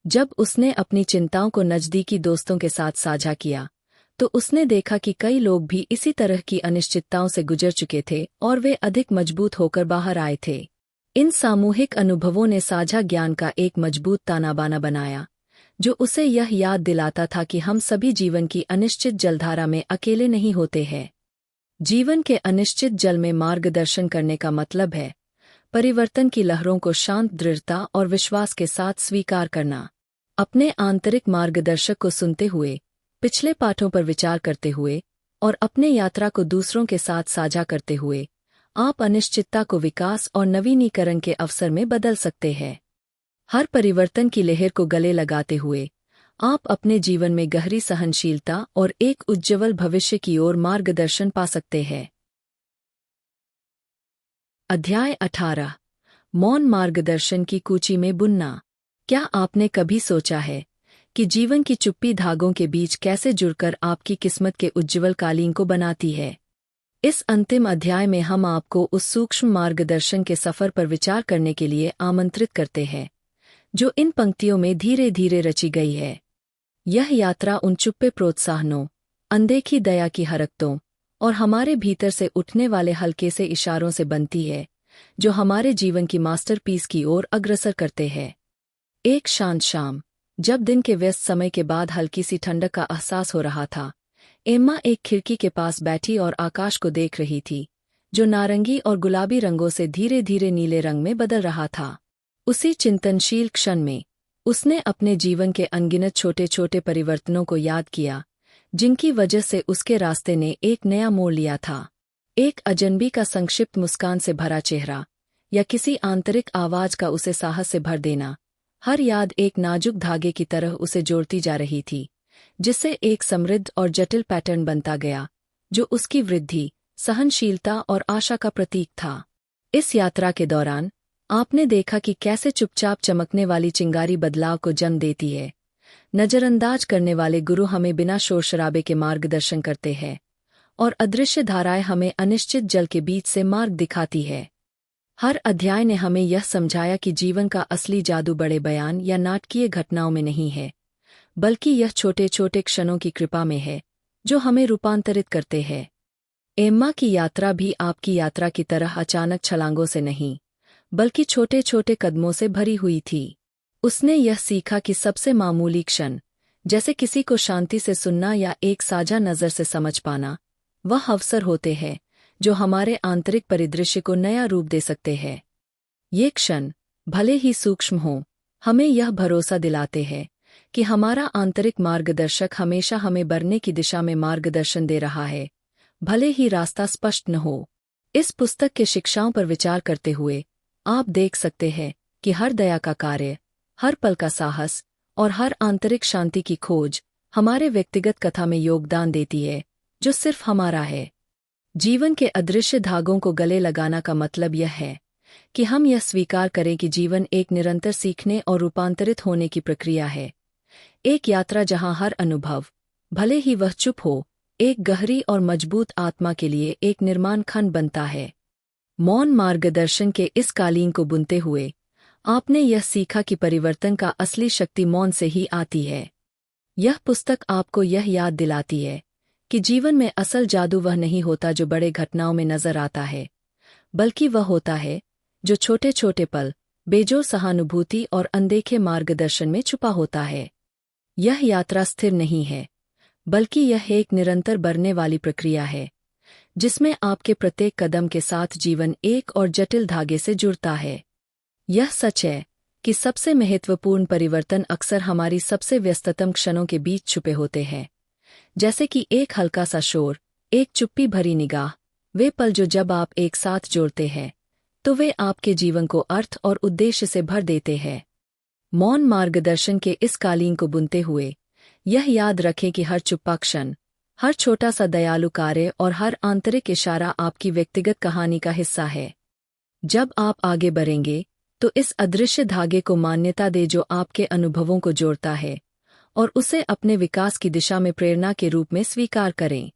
जब उसने अपनी चिंताओं को नज़दीकी दोस्तों के साथ साझा किया, तो उसने देखा कि कई लोग भी इसी तरह की अनिश्चितताओं से गुजर चुके थे और वे अधिक मजबूत होकर बाहर आए थे। इन सामूहिक अनुभवों ने साझा ज्ञान का एक मजबूत तानाबाना बनाया, जो उसे यह याद दिलाता था कि हम सभी जीवन की अनिश्चित जलधारा में अकेले नहीं होते हैं। जीवन के अनिश्चित जल में मार्गदर्शन करने का मतलब है परिवर्तन की लहरों को शांत दृढ़ता और विश्वास के साथ स्वीकार करना। अपने आंतरिक मार्गदर्शक को सुनते हुए, पिछले पाठों पर विचार करते हुए और अपने यात्रा को दूसरों के साथ साझा करते हुए, आप अनिश्चितता को विकास और नवीनीकरण के अवसर में बदल सकते हैं। हर परिवर्तन की लहर को गले लगाते हुए आप अपने जीवन में गहरी सहनशीलता और एक उज्ज्वल भविष्य की ओर मार्गदर्शन पा सकते हैं। अध्याय 18 मौन मार्गदर्शन की कूची में बुनना। क्या आपने कभी सोचा है कि जीवन की चुप्पी धागों के बीच कैसे जुड़कर आपकी किस्मत के उज्ज्वल कालीन को बनाती है? इस अंतिम अध्याय में हम आपको उस सूक्ष्म मार्गदर्शन के सफर पर विचार करने के लिए आमंत्रित करते हैं, जो इन पंक्तियों में धीरे धीरे रची गई है। यह यात्रा उन चुप्पे प्रोत्साहनों, अनदेखी दया की हरकतों और हमारे भीतर से उठने वाले हल्के से इशारों से बनती है, जो हमारे जीवन की मास्टरपीस की ओर अग्रसर करते हैं। एक शांत शाम, जब दिन के व्यस्त समय के बाद हल्की सी ठंडक का एहसास हो रहा था, एम्मा एक खिड़की के पास बैठी और आकाश को देख रही थी, जो नारंगी और गुलाबी रंगों से धीरे धीरे नीले रंग में बदल रहा था। उसी चिंतनशील क्षण में उसने अपने जीवन के अनगिनत छोटे छोटे परिवर्तनों को याद किया, जिनकी वजह से उसके रास्ते ने एक नया मोड़ लिया था। एक अजनबी का संक्षिप्त मुस्कान से भरा चेहरा, या किसी आंतरिक आवाज का उसे साहस से भर देना, हर याद एक नाजुक धागे की तरह उसे जोड़ती जा रही थी, जिससे एक समृद्ध और जटिल पैटर्न बनता गया, जो उसकी वृद्धि, सहनशीलता और आशा का प्रतीक था। इस यात्रा के दौरान आपने देखा कि कैसे चुपचाप चमकने वाली चिंगारी बदलाव को जन्म देती है। नजरअंदाज करने वाले गुरु हमें बिना शोर शराबे के मार्गदर्शन करते हैं, और अदृश्य धाराएं हमें अनिश्चित जल के बीच से मार्ग दिखाती है। हर अध्याय ने हमें यह समझाया कि जीवन का असली जादू बड़े बयान या नाटकीय घटनाओं में नहीं है, बल्कि यह छोटे छोटे क्षणों की कृपा में है, जो हमें रूपांतरित करते हैं। एम्मा की यात्रा भी आपकी यात्रा की तरह अचानक छलांगों से नहीं, बल्कि छोटे छोटे कदमों से भरी हुई थी। उसने यह सीखा कि सबसे मामूली क्षण, जैसे किसी को शांति से सुनना या एक साझा नज़र से समझ पाना, वह अवसर होते हैं जो हमारे आंतरिक परिदृश्य को नया रूप दे सकते हैं। ये क्षण, भले ही सूक्ष्म हों, हमें यह भरोसा दिलाते हैं कि हमारा आंतरिक मार्गदर्शक हमेशा हमें बढ़ने की दिशा में मार्गदर्शन दे रहा है, भले ही रास्ता स्पष्ट न हो। इस पुस्तक के शिक्षाओं पर विचार करते हुए आप देख सकते हैं कि हर दया का कार्य, हर पल का साहस और हर आंतरिक शांति की खोज हमारे व्यक्तिगत कथा में योगदान देती है, जो सिर्फ हमारा है। जीवन के अदृश्य धागों को गले लगाना का मतलब यह है कि हम यह स्वीकार करें कि जीवन एक निरंतर सीखने और रूपांतरित होने की प्रक्रिया है। एक यात्रा जहां हर अनुभव, भले ही वह चुप हो, एक गहरी और मजबूत आत्मा के लिए एक निर्माण खंड बनता है। मौन मार्गदर्शन के इस कालीन को बुनते हुए आपने यह सीखा कि परिवर्तन का असली शक्ति मौन से ही आती है। यह पुस्तक आपको यह याद दिलाती है कि जीवन में असल जादू वह नहीं होता जो बड़े घटनाओं में नजर आता है, बल्कि वह होता है जो छोटे छोटे पल, बेजोर सहानुभूति और अनदेखे मार्गदर्शन में छुपा होता है। यह यात्रा स्थिर नहीं है, बल्कि यह एक निरंतर बढ़ने वाली प्रक्रिया है, जिसमें आपके प्रत्येक कदम के साथ जीवन एक और जटिल धागे से जुड़ता है। यह सच है कि सबसे महत्वपूर्ण परिवर्तन अक्सर हमारी सबसे व्यस्ततम क्षणों के बीच छुपे होते हैं, जैसे कि एक हल्का सा शोर, एक चुप्पी भरी निगाह, वे पल जो जब आप एक साथ जोड़ते हैं तो वे आपके जीवन को अर्थ और उद्देश्य से भर देते हैं। मौन मार्गदर्शन के इस कालीन को बुनते हुए यह याद रखें कि हर चुप्पा क्षण, हर छोटा सा दयालु कार्य और हर आंतरिक इशारा आपकी व्यक्तिगत कहानी का हिस्सा है। जब आप आगे बढ़ेंगे तो इस अदृश्य धागे को मान्यता दे जो आपके अनुभवों को जोड़ता है, और उसे अपने विकास की दिशा में प्रेरणा के रूप में स्वीकार करें।